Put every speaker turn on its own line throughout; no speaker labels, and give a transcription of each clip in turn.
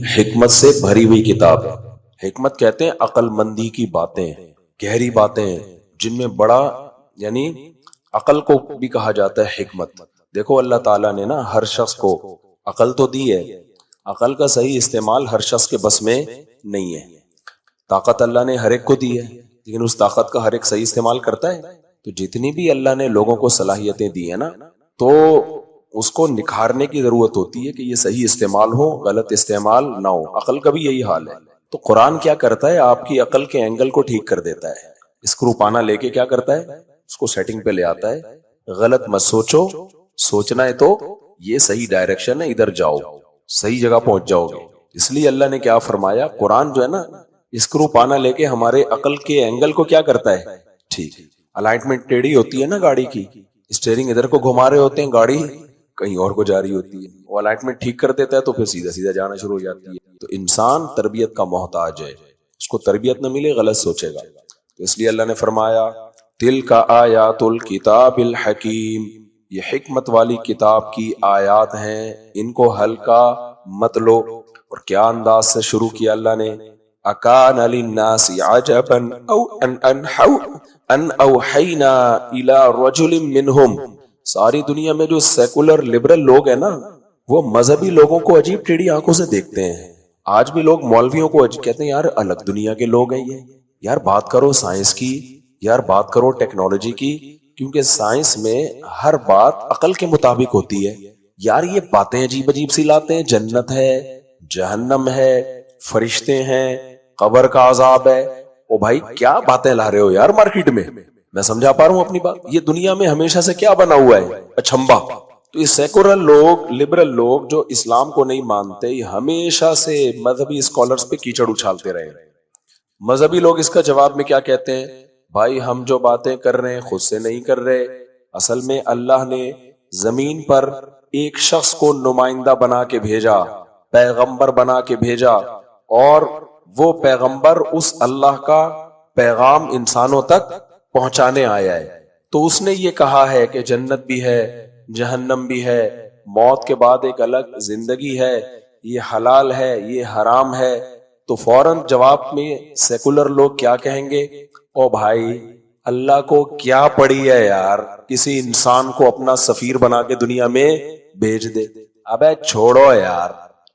حکمت سے بھری ہوئی کتاب ہے. حکمت کہتے ہیں عقل مندی کی باتیں، گہری باتیں جن میں بڑا یعنی عقل کو بھی کہا جاتا ہے حکمت. دیکھو اللہ تعالیٰ نے نا ہر شخص کو عقل تو دی ہے، عقل کا صحیح استعمال ہر شخص کے بس میں نہیں ہے. طاقت اللہ نے ہر ایک کو دی ہے لیکن اس طاقت کا ہر ایک صحیح استعمال کرتا ہے؟ تو جتنی بھی اللہ نے لوگوں کو صلاحیتیں دی ہیں نا تو اس کو نکھارنے کی ضرورت ہوتی ہے کہ یہ صحیح استعمال ہو، غلط استعمال نہ ہو. عقل کا بھی یہی حال ہے. تو قرآن کیا کرتا ہے؟ آپ کی عقل کے اینگل کو ٹھیک کر دیتا ہے. اسکرو پانا لے کے کیا کرتا ہے؟ اس کو سیٹنگ پہ لے آتا ہے. غلط مت سوچو، سوچنا ہے تو یہ صحیح ڈائریکشن ہے، ادھر جاؤ، صحیح جگہ پہنچ جاؤ گے. اس لیے اللہ نے کیا فرمایا؟ قرآن جو ہے نا اسکرو پانا لے کے ہمارے عقل کے اینگل کو کیا کرتا ہے؟ ٹھیک. الائنمنٹ ٹیڑھی ہوتی ہے نا گاڑی کی، اسٹیئرنگ ادھر کو گھما رہے ہوتے ہیں، گاڑی کہیں اور کو جا رہی ہوتی ہے. وہ الائنمنٹ ٹھیک کر دیتا ہے تو پھر سیدھا سیدھا جانا شروع ہو جاتی ہے. تو انسان تربیت کا محتاج ہے، اس کو تربیت نہ ملے غلط سوچے گا. تو اس لیے اللہ نے فرمایا تلک آیات الکتاب الحکیم، یہ حکمت والی کتاب کی آیات ہیں، ان کو ہلکا مت لو. اور کیا انداز سے شروع کیا اللہ نے؟ اکان للناس عجبا او ان اوحینا الی رجل منہم. ساری دنیا میں جو سیکولر لبرل لوگ ہیں نا وہ مذہبی لوگوں کو عجیب ٹیڑھی آنکھوں سے دیکھتے ہیں. آج بھی لوگ مولویوں کو کہتے ہیں یار الگ دنیا کے لوگ ہیں یہ، یار بات کرو سائنس کی، یار بات کرو ٹیکنالوجی کی، کیونکہ سائنس میں ہر بات عقل کے مطابق ہوتی ہے. یار یہ باتیں عجیب عجیب سی لاتے ہیں، جنت ہے، جہنم ہے، فرشتے ہیں، قبر کا عذاب ہے. او بھائی کیا باتیں لا رہے ہو یار مارکیٹ میں سمجھا پا رہا ہوں اپنی بات؟ یہ دنیا میں ہمیشہ سے کیا بنا ہوا ہے؟ اچھمبا. تو یہ سیکولر لوگ، لبرل لوگ جو اسلام کو نہیں مانتے، یہ ہمیشہ سے مذہبی اسکالرز پہ کیچڑ اچھالتے رہے. مذہبی لوگ اس کا جواب میں کیا کہتے ہیں؟ بھائی ہم جو باتیں کر رہے ہیں خود سے نہیں کر رہے، اصل میں اللہ نے زمین پر ایک شخص کو نمائندہ بنا کے بھیجا، پیغمبر بنا کے بھیجا، اور وہ پیغمبر اس اللہ کا پیغام انسانوں تک پہنچانے آیا ہے. تو اس نے یہ کہا ہے کہ جنت بھی ہے، جہنم بھی ہے، موت کے بعد ایک الگ زندگی ہے، یہ حلال ہے، یہ حرام ہے. تو فوراً جواب میں سیکولر لوگ کیا کہیں گے؟ او بھائی اللہ کو کیا پڑی ہے یار، کسی انسان کو اپنا سفیر بنا کے دنیا میں بھیج دے. ابے چھوڑو یار،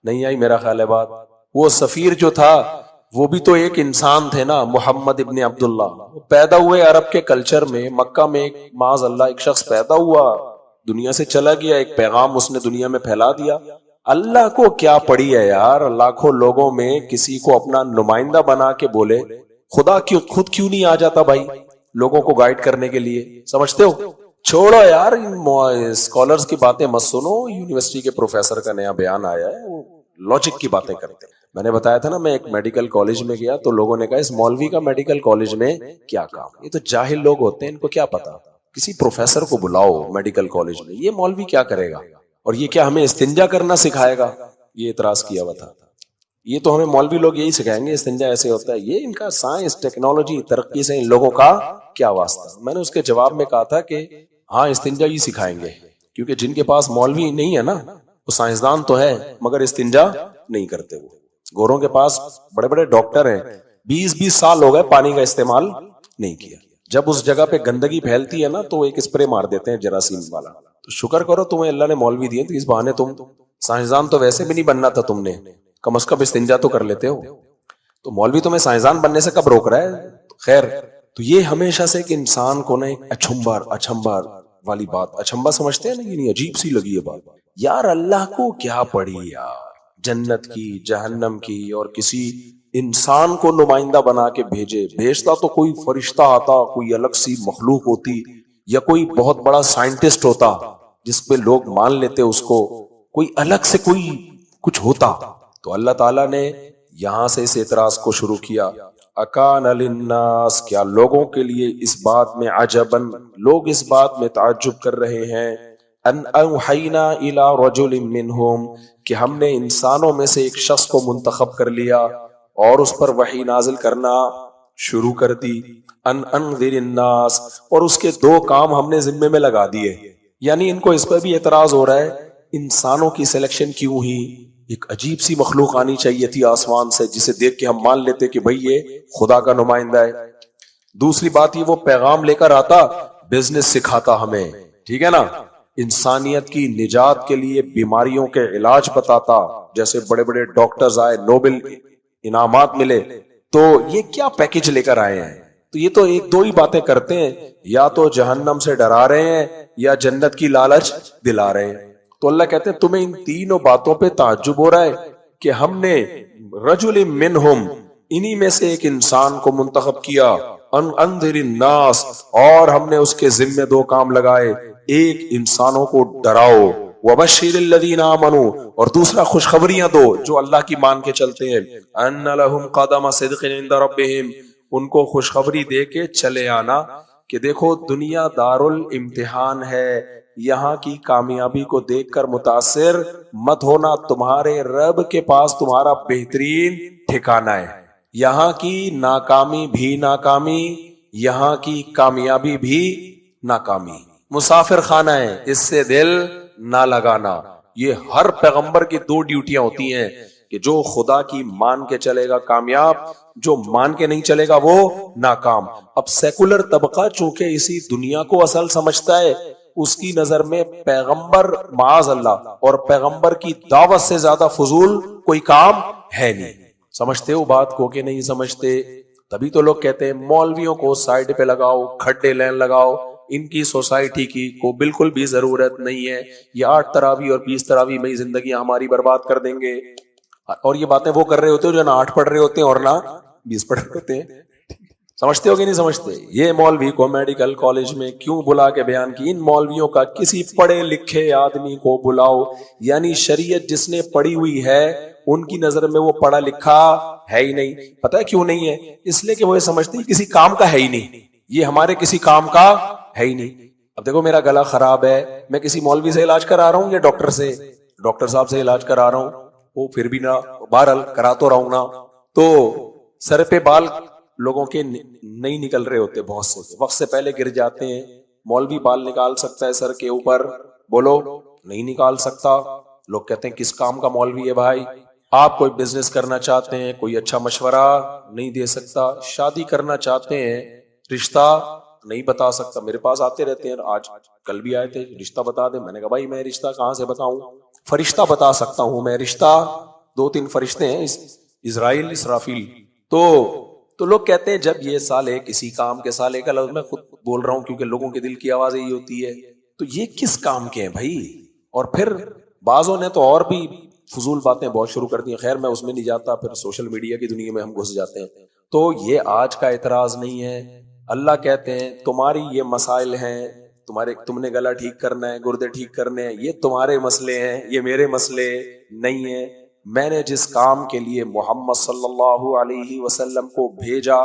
نہیں آئی میرا خیال ہے بات. وہ سفیر جو تھا وہ بھی تو ایک انسان تھے نا، محمد ابن عبداللہ. وہ پیدا ہوئے عرب کے کلچر میں، مکہ میں معاذ اللہ ایک شخص پیدا ہوا، دنیا سے چلا گیا، ایک پیغام اس نے دنیا میں پھیلا دیا. اللہ کو کیا پڑی ہے یار لاکھوں لوگوں میں کسی کو اپنا نمائندہ بنا کے بولے؟ خدا خود کیوں نہیں آ جاتا بھائی لوگوں کو گائیڈ کرنے کے لیے؟ سمجھتے ہو؟ چھوڑو یار اسکالرز کی باتیں مت سنو. یونیورسٹی کے پروفیسر کا نیا بیان آیا ہے، وہ لاجک کی باتیں کرتے ہیں. میں نے بتایا تھا نا میں ایک میڈیکل کالج میں گیا تو لوگوں نے کہا اس مولوی کا میڈیکل کالج میں کیا کام؟ یہ تو جاہل لوگ ہوتے ہیں، ان کو کیا پتا. کسی پروفیسر کو بلاؤ میڈیکل کالج میں، یہ مولوی کیا کرے گا؟ اور یہ کیا ہمیں استنجا کرنا سکھائے گا؟ یہ اعتراض کیا ہوا تھا. یہ تو ہمیں مولوی لوگ یہی سکھائیں گے استنجا ایسے ہوتا ہے. یہ ان کا سائنس ٹیکنالوجی ترقی سے ان لوگوں کا کیا واسطہ؟ میں نے اس کے جواب میں کہا تھا کہ ہاں استنجا ہی سکھائیں گے، کیونکہ جن کے پاس مولوی نہیں ہے نا وہ سائنسدان تو ہے مگر استنجا نہیں کرتے. وہ گوروں کے پاس بڑے بڑے ڈاکٹر ہیں، 20 سال ہو گئے پانی کا استعمال نہیں کیا. جب اس جگہ پہ گندگی پھیلتی ہے نا تو ایک اسپرے مار دیتے ہیں جراثیم والا. تو شکر کرو تمہیں اللہ نے مولوی دیے تو اس بہانے تم سائنسدان تو ویسے بھی نہیں بننا تھا، تم نے کم از کم استنجا تو کر لیتے ہو. تو مولوی تمہیں سائنسدان بننے سے کب روک رہا ہے؟ خیر، تو یہ ہمیشہ سے کہ انسان کو نا ایک اچھمبا والی بات، اچھمبا سمجھتے ہیں نا، یہ عجیب سی لگی ہے بات. یار اللہ کو کیا پڑی یار جنت کی، جہنم کی، اور کسی انسان کو نمائندہ بنا کے بھیجتا تو کوئی فرشتہ آتا، کوئی الگ سی مخلوق ہوتی، یا کوئی بہت بڑا سائنٹسٹ ہوتا جس پہ لوگ مان لیتے اس کو، کوئی الگ سے کوئی کچھ ہوتا. تو اللہ تعالیٰ نے یہاں سے اس اعتراض کو شروع کیا. اکان للناس، کیا لوگوں کے لیے اس بات میں عجبن، لوگ اس بات میں تعجب کر رہے ہیں، ان اوحینا الی رجل منہم، کہ ہم نے انسانوں میں سے ایک شخص کو منتخب کر لیا اور اس پر وحی نازل کرنا شروع کر دی. ان انذر الناس، اور اس کے 2 کام ہم نے ذمے میں لگا دیے. یعنی ان کو اس پر بھی اعتراض ہو رہا ہے انسانوں کی سلیکشن کیوں ہوئی، ایک عجیب سی مخلوق آنی چاہیے تھی آسمان سے جسے دیکھ کے ہم مان لیتے کہ بھئی یہ خدا کا نمائندہ ہے. دوسری بات یہ وہ پیغام لے کر آتا, بزنس سکھاتا ہمیں, ٹھیک ہے نا, انسانیت کی نجات کے لیے بیماریوں کے علاج بتاتا, جیسے بڑے بڑے ڈاکٹرز آئے, نوبل انعامات ملے, تو یہ کیا پیکج لے کر آئے ہیں؟ تو یہ تو ایک دو ہی باتیں کرتے ہیں, یا تو جہنم سے ڈرا رہے ہیں یا جنت کی لالچ دلا رہے ہیں. تو اللہ کہتے ہیں تمہیں ان تینوں باتوں پہ تعجب ہو رہا ہے کہ ہم نے رجل منہم, انہی میں سے ایک انسان کو منتخب کیا, انذر الناس, اور ہم نے اس کے ذمہ دو کام لگائے, ایک انسانوں کو ڈراؤ, وبشر الذین آمنوا, اور دوسرا خوشخبریاں دو جو اللہ کی مان کے چلتے ہیں, ان لہم قدم صدق عند ربہم, ان کو خوشخبری دے کے چلے آنا کہ دیکھو دنیا دار الامتحان ہے, یہاں کی کامیابی کو دیکھ کر متاثر مت ہونا, تمہارے رب کے پاس تمہارا بہترین ٹھکانہ ہے, یہاں کی ناکامی بھی ناکامی, یہاں کی کامیابی بھی ناکامی, مسافر خانہ ہے, اس سے دل نہ لگانا. یہ ہر پیغمبر کی دو ڈیوٹیاں ہوتی ہیں کہ جو خدا کی مان کے چلے گا کامیاب, جو مان کے نہیں چلے گا وہ ناکام. اب سیکولر طبقہ چونکہ اسی دنیا کو اصل سمجھتا ہے, اس کی نظر میں پیغمبر معاذ اللہ اور پیغمبر کی دعوت سے زیادہ فضول کوئی کام ہے نہیں. سمجھتے ہو بات کو کہ نہیں سمجھتے؟ تبھی تو لوگ کہتے ہیں مولویوں کو سائڈ پہ لگاؤ, کھڈے لین لگاؤ, ان کی سوسائٹی کی کو بالکل بھی ضرورت نہیں ہے, یہ 8 تراویح اور 20 تراویح میں زندگیاں ہماری برباد کر دیں گے. اور یہ باتیں وہ کر رہے ہوتے ہیں جو نہ 8 پڑھ رہے ہوتے ہیں اور نہ 20 پڑھ رہے ہوتے ہیں. سمجھتے ہو کہ نہیں سمجھتے؟ یہ مولوی کو میڈیکل کالج میں کیوں بلا کے بیان کی؟ ان مولویوں کا کسی پڑھے لکھے آدمی کو بلاؤ, یعنی شریعت جس نے پڑھی ہوئی ہے ان کی نظر میں وہ پڑھا لکھا ہے ہی نہیں. پتہ ہے کیوں نہیں ہے؟ اس لیے کہ وہ یہ سمجھتے ہیں کسی کام کا ہے ہی نہیں, یہ ہمارے کسی کام کا ہے ہی نہیں. اب دیکھو میرا گلا خراب ہے, میں کسی مولوی سے علاج کرا رہا ہوں یا ڈاکٹر سے؟ ڈاکٹر صاحب سے علاج کرا رہا ہوں, وہ پھر بھی نہ, بہرحال کرا تو رہا ہوں نا. تو سر پہ بال لوگوں کے نہیں نکل رہے ہوتے, بہت سے وقت سے پہلے گر جاتے ہیں. مولوی بال نکال سکتا ہے سر کے اوپر؟ بولو, نہیں نکال سکتا. لوگ کہتے ہیں کس کام کا مولوی ہے بھائی؟ آپ کوئی بزنس کرنا چاہتے ہیں, کوئی اچھا مشورہ نہیں دے سکتا. شادی کرنا چاہتے ہیں, رشتہ نہیں بتا سکتا. میرے پاس آتے رہتے ہیں, آج کل بھی آئے تھے, رشتہ بتا دیں. میں نے کہا بھائی میں رشتہ کہاں سے بتاؤں, فرشتہ بتا سکتا ہوں میں رشتہ. 2-3 فرشتے ہیں, اسرائیل اسرافیل. تو لوگ کہتے ہیں جب یہ سالے, کسی کام کے سالے کا لفظ میں خود بول رہا ہوں کیونکہ لوگوں کے دل کی آواز یہی ہوتی ہے, تو یہ کس کام کے ہیں بھائی؟ اور پھر بعضوں نے تو اور بھی فضول باتیں بہت شروع کر دی ہیں. خیر میں اس میں نہیں جاتا, پھر سوشل میڈیا کی دنیا میں ہم گھس جاتے ہیں. تو یہ آج کا اعتراض نہیں ہے. اللہ کہتے ہیں تمہاری یہ مسائل ہیں, تم نے گلا ٹھیک کرنا ہے, گردے ٹھیک کرنے ہیں, یہ تمہارے مسئلے ہیں, یہ میرے مسئلے نہیں ہیں. میں نے جس کام کے لیے محمد صلی اللہ علیہ وسلم کو بھیجا,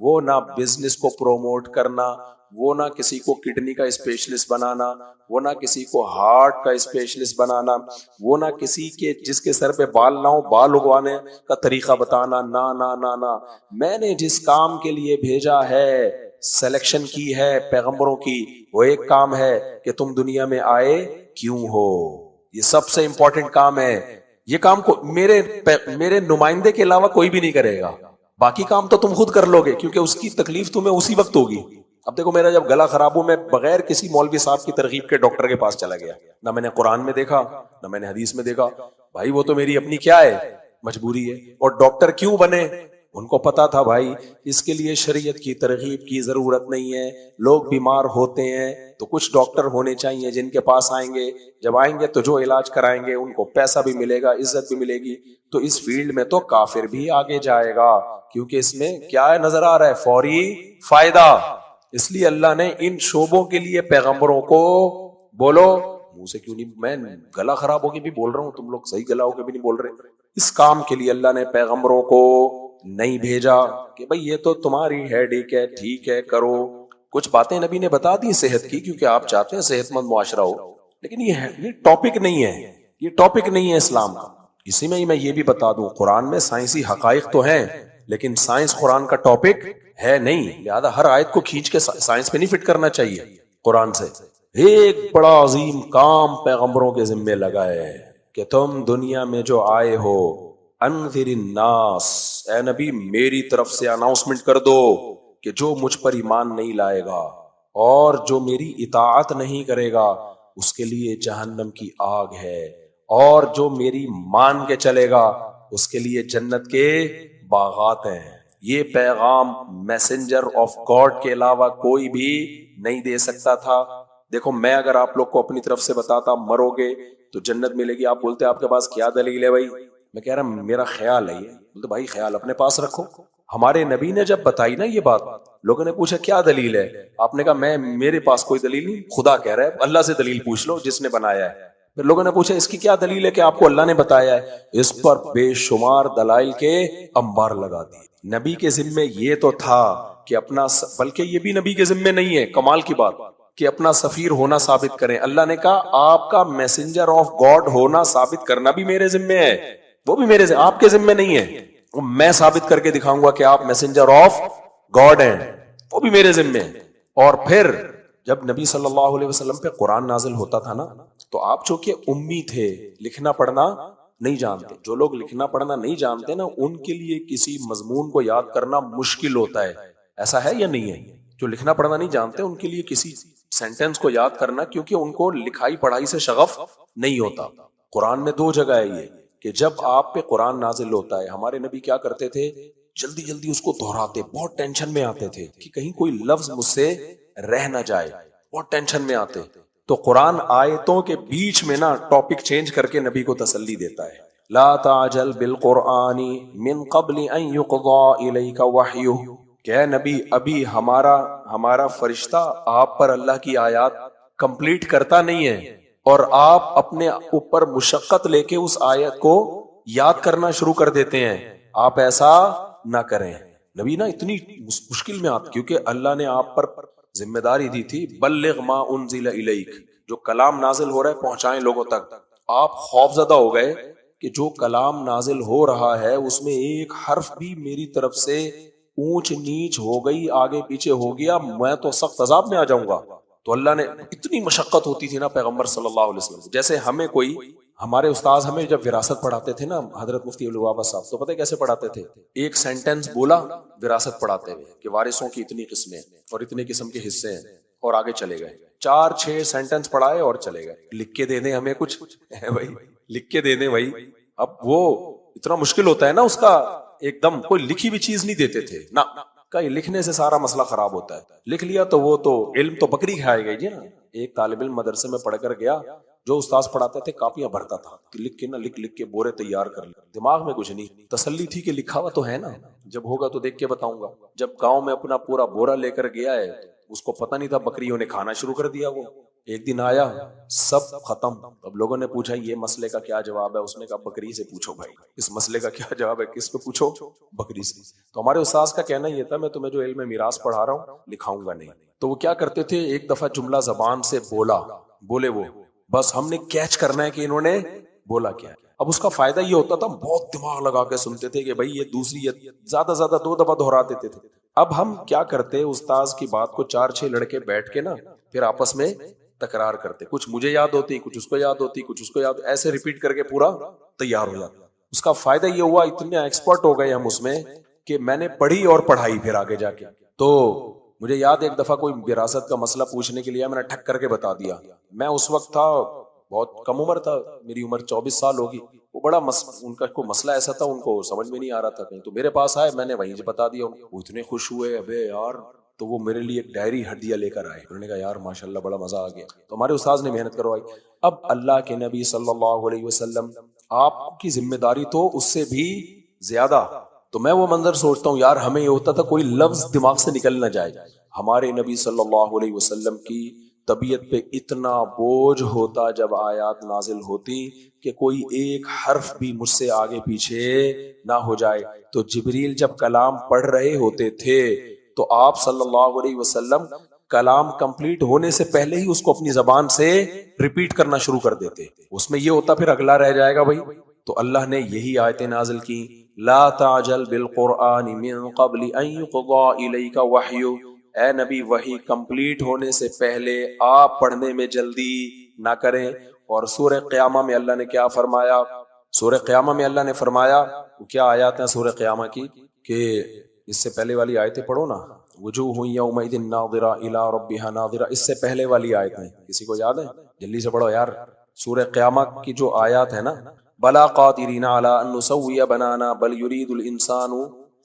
وہ نہ بزنس کو پروموٹ کرنا, وہ نہ کسی کو کڈنی کا اسپیشلسٹ بنانا, وہ نہ کسی کو ہارٹ کا اسپیشلسٹ بنانا, وہ نہ کسی کے جس کے سر پہ بال نہ ہو بال اگوانے کا طریقہ بتانا. نہ نہ نہ نہ, میں نے جس کام کے لیے بھیجا ہے, سلیکشن کی ہے پیغمبروں کی, وہ ایک کام ہے کہ تم دنیا میں آئے کیوں ہو. یہ سب سے امپورٹنٹ کام ہے. یہ کام کو میرے نمائندے کے علاوہ کوئی بھی نہیں کرے گا. باقی کام تو تم خود کر لو گے کیونکہ اس کی تکلیف تمہیں اسی وقت ہوگی. اب دیکھو میرا جب گلا خراب ہو, میں بغیر کسی مولوی صاحب کی ترغیب کے ڈاکٹر کے پاس چلا گیا. نہ میں نے قرآن میں دیکھا, نہ میں نے حدیث میں دیکھا. بھائی وہ تو میری اپنی کیا ہے, مجبوری ہے. اور ڈاکٹر کیوں بنے؟ ان کو پتا تھا بھائی اس کے لیے شریعت کی ترغیب کی ضرورت نہیں ہے. لوگ بیمار ہوتے ہیں تو کچھ ڈاکٹر ہونے چاہیے جن کے پاس آئیں گے, جب آئیں گے تو جو علاج کرائیں گے ان کو پیسہ بھی ملے گا, عزت بھی ملے گی. تو اس فیلڈ میں تو کافر بھی آگے جائے گا کیونکہ اس میں کیا ہے نظر آ رہا ہے, فوری فائدہ. اس لیے اللہ نے ان شعبوں کے لیے پیغمبروں کو, بولو منہ سے کیوں نہیں, میں گلا خراب ہو کے بھی بول رہا ہوں, تم لوگ صحیح گلا ہو کے بھی نہیں بول رہے. اس کام کے لیے اللہ نے پیغمبروں کو نہیں بھیجا کہ بھئی یہ تو تمہاری ہیڈیک ہے, ٹھیک ہے کرو. کچھ باتیں نبی نے بتا دی صحت کی کیونکہ آپ چاہتے ہیں صحت مند معاشرہ ہو, لیکن یہ ٹاپک نہیں ہے, یہ ٹاپک نہیں ہے اسلام کا. اسی میں ہی میں یہ بھی بتا دوں, قرآن میں سائنسی حقائق تو ہیں لیکن سائنس قرآن کا ٹاپک ہے نہیں, لہذا ہر آیت کو کھینچ کے سائنس پہ نہیں فٹ کرنا چاہیے قرآن سے. ایک بڑا عظیم کام پیغمبروں کے ذمے لگا ہے, کہ تم دنیا میں جو آئے ہو انذر الناس، اے نبی میری طرف سے اناؤنسمنٹ کر دو کہ جو مجھ پر ایمان نہیں لائے گا اور جو میری اطاعت نہیں کرے گا اس کے لیے جہنم کی آگ ہے، اور جو میری مان کے چلے گا اس کے لیے جنت کے باغات ہیں۔ یہ پیغام میسنجر آف گاڈ کے علاوہ کوئی بھی نہیں دے سکتا تھا۔ دیکھو میں اگر آپ لوگ کو اپنی طرف سے بتاتا مرو گے تو جنت ملے گی، آپ بولتے آپ کے پاس کیا دلیل ہے بھائی؟ میں کہہ رہا میرا خیال ہے، یہ بولتے بھائی خیال اپنے پاس رکھو۔ ہمارے نبی نے جب بتائی نا یہ بات، لوگوں نے پوچھا کیا دلیل ہے؟ آپ نے کہا میرے پاس کوئی دلیل نہیں، خدا کہہ رہا ہے، اللہ سے دلیل پوچھ لو جس نے بنایا ہے۔ پھر لوگوں نے پوچھا اس کی کیا دلیل ہے کہ آپ کو اللہ نے بتایا ہے؟ اس پر بے شمار دلائل کے انبار لگا دیے۔ نبی کے ذمے یہ تو تھا کہ اپنا، بلکہ یہ بھی نبی کے ذمے نہیں ہے، کمال کی بات، کہ اپنا سفیر ہونا ثابت کریں۔ اللہ نے کہا آپ کا میسنجر آف گاڈ ہونا ثابت کرنا بھی میرے ذمے ہے، وہ بھی میرے ذمے، آپ کے ذمے نہیں ہے۔ میں ثابت کر کے دکھاؤں گا کہ آپ میسنجر آف گاڈ ہیں، وہ بھی میرے ذمے ہے۔ اور پھر جب نبی صلی اللہ علیہ وسلم پہ قرآن نازل ہوتا تھا نا، تو آپ چونکہ امی تھے، لکھنا پڑھنا نہیں جانتے، جو لوگ لکھنا پڑھنا نہیں جانتے نا ان کے لیے کسی مضمون کو یاد کرنا مشکل ہوتا ہے، ایسا ہے یا نہیں ہے؟ جو لکھنا پڑھنا نہیں جانتے ان کے لیے کسی سینٹنس کو یاد کرنا، کیونکہ ان کو لکھائی پڑھائی سے شغف نہیں ہوتا۔ قرآن میں 2 جگہ ہے یہ کہ جب آپ پہ قرآن نازل ہوتا ہے، ہمارے نبی کیا کرتے تھے، جلدی جلدی اس کو دہراتے، بہت ٹینشن میں آتے تھے کہ کہیں کوئی لفظ مجھ سے رہ نہ جائے، بہت ٹینشن میں آتے۔ تو قرآن آیتوں کے بیچ میں نا ٹاپک چینج کر کے نبی کو تسلی دیتا ہے، لا تعجل بالقرآن من قبل ان يقضى الیک وحیہ، کہ اے نبی ابھی ہمارا فرشتہ آپ پر اللہ کی آیات کمپلیٹ کرتا نہیں ہے، اور آپ اپنے اوپر مشقت لے کے اس آیت کو یاد کرنا شروع کر دیتے ہیں، آپ ایسا نہ کریں۔ نبی نا اتنی مشکل میں آتے، کیونکہ اللہ نے آپ پر ذمہ داری دی تھی، بلغ ما انزل الیک، جو کلام نازل ہو رہا ہے پہنچائیں لوگوں تک۔ آپ خوف زدہ ہو گئے کہ جو کلام نازل ہو رہا ہے اس میں ایک حرف بھی میری طرف سے اونچ نیچ ہو گئی، آگے پیچھے ہو گیا، میں تو سخت عذاب میں آ جاؤں گا۔ تو اللہ نے اتنی مشقت ہوتی تھی نا پیغمبر صلی اللہ علیہ وسلم، جیسے ہمیں کوئی، ہمارے استاذ ہمیں جب وراثت پڑھاتے تھے نا حضرت مفتی ابوالبابا صاحب، تو پتہ کیسے پڑھاتے تھے؟ ایک سینٹنس بولا وراثت پڑھاتے ہوئے کہ وارثوں کی اتنی قسمیں اور اتنے قسم کے حصے ہیں، اور آگے چلے گئے 4-6 سینٹنس پڑھائے اور چلے گئے، لکھ کے دے دیں ہمیں کچھ بھائی، لکھ کے دے دیں بھائی۔ اب وہ اتنا مشکل ہوتا ہے نا اس کا، ایک دم کوئی لکھی ہوئی چیز نہیں دیتے تھے نا، کہ لکھنے سے سارا مسئلہ خراب ہوتا ہے، لکھ لیا تو وہ تو علم تو بکری کھائے گئی جی نا۔ ایک طالب علم مدرسے میں پڑھ کر گیا، جو استاذ پڑھاتے تھے کاپیاں بھرتا تھا، لکھ کے نا لکھ کے بورے تیار کر لیا، دماغ میں کچھ نہیں، تسلی تھی کہ لکھا ہوا تو ہے نا، جب ہوگا تو دیکھ کے بتاؤں گا۔ جب گاؤں میں اپنا پورا بورا لے کر گیا ہے، اس کو پتہ نہیں تھا بکریوں نے کھانا شروع کر دیا۔ وہ ایک دن آیا سب ختم، اب لوگوں نے پوچھا یہ مسئلے کا کیا جواب ہے؟ اس نے کہا بکری سے پوچھو بھائی، اس مسئلے کا کیا جواب ہے؟ کس کو پوچھو؟ بکری سے۔ تو ہمارے استاذ کا کہنا یہ تھا میں تمہیں جو علم میراث پڑھا رہا ہوں لکھاؤں گا نہیں۔ تو وہ کیا کرتے تھے، ایک دفعہ جملہ زبان سے بولے وہ، بس ہم نے کیچ کرنا ہے کہ انہوں نے بولا کیا۔ اب اس کا فائدہ یہ ہوتا تھا بہت دماغ لگا کے سنتے تھے کہ بھائی یہ دوسری، زیادہ زیادہ 2 دفعہ دہرا دیتے تھے۔ اب ہم کیا کرتے، استاذ کی بات کو 4-6 لڑکے بیٹھ کے نا پھر آپس میں تکرار کرتے، کچھ مجھے یاد ہوتی، کچھ اس کو یاد ہوتی، کچھ اس کو یاد، ایسے ریپیٹ کر کے پورا تیار ہو جاتا۔ اس کا فائدہ یہ ہوا اتنے ایکسپرٹ ہو گئے ہم اس میں کہ میں نے پڑھی اور پڑھائی پھر آگے جا کے۔ تو مجھے یاد ایک دفعہ کوئی وراثت کا مسئلہ پوچھنے کے لیے میں نے ٹھک کر کے بتا دیا۔ میں اس وقت تھا بہت کم عمر تھا، میری عمر 24 سال ہوگی، وہ بڑا ان کا کوئی مسئلہ ایسا تھا ان کو سمجھ میں نہیں آ رہا تھا کہیں، تو میرے پاس آئے، میں نے وہیں سے بتا دیا، وہ اتنے خوش ہوئے ابے یار، تو وہ میرے لیے ایک ڈائری ہدیہ لے کر آئے، انہوں نے کہا یار ماشاءاللہ بڑا مزہ آ گیا۔ تو ہمارے استاذ نے محنت کروائی۔ اب اللہ کے نبی صلی اللہ علیہ وسلم، آپ کی ذمہ داری تو اس سے بھی زیادہ، تو میں وہ منظر سوچتا ہوں یار ہمیں یہ ہوتا تھا کوئی لفظ دماغ سے نکل نہ جائے۔ ہمارے نبی صلی اللہ علیہ وسلم کی طبیعت پہ اتنا بوجھ ہوتا جب آیات نازل ہوتی کہ کوئی ایک حرف بھی مجھ سے آگے پیچھے نہ ہو جائے۔ تو جبریل جب کلام پڑھ رہے ہوتے تھے تو آپ صلی اللہ علیہ وسلم کلام کمپلیٹ ہونے سے پہلے ہی اس کو اپنی زبان سے ریپیٹ کرنا شروع کر دیتے، اس میں یہ ہوتا پھر اگلا رہ جائے گا بھائی۔ تو اللہ نے یہی آیتیں نازل کی، لا تعجل بالقرآن من قبل ان يقضى الیک وحی، اے نبی وحی کمپلیٹ ہونے سے پہلے آپ پڑھنے میں جلدی نہ کریں، اور سورہ قیامہ میں اللہ نے کیا فرمایا؟ سورہ قیامہ میں اللہ نے فرمایا، وہ کیا آیات ہیں سورہ قیامہ کی، کہ اس سے پہلے والی آیتیں پڑھو نا، وجوہ یومئذ ناظرہ الی ربہا ناظرہ، اس سے پہلے والی آیتیں کسی کو یاد ہے؟ جلدی سے پڑھو یار، سورہ قیامہ کی جو آیات ہے نا، بلا قادرین علی ان نسوی بنانا بل یرید الانسان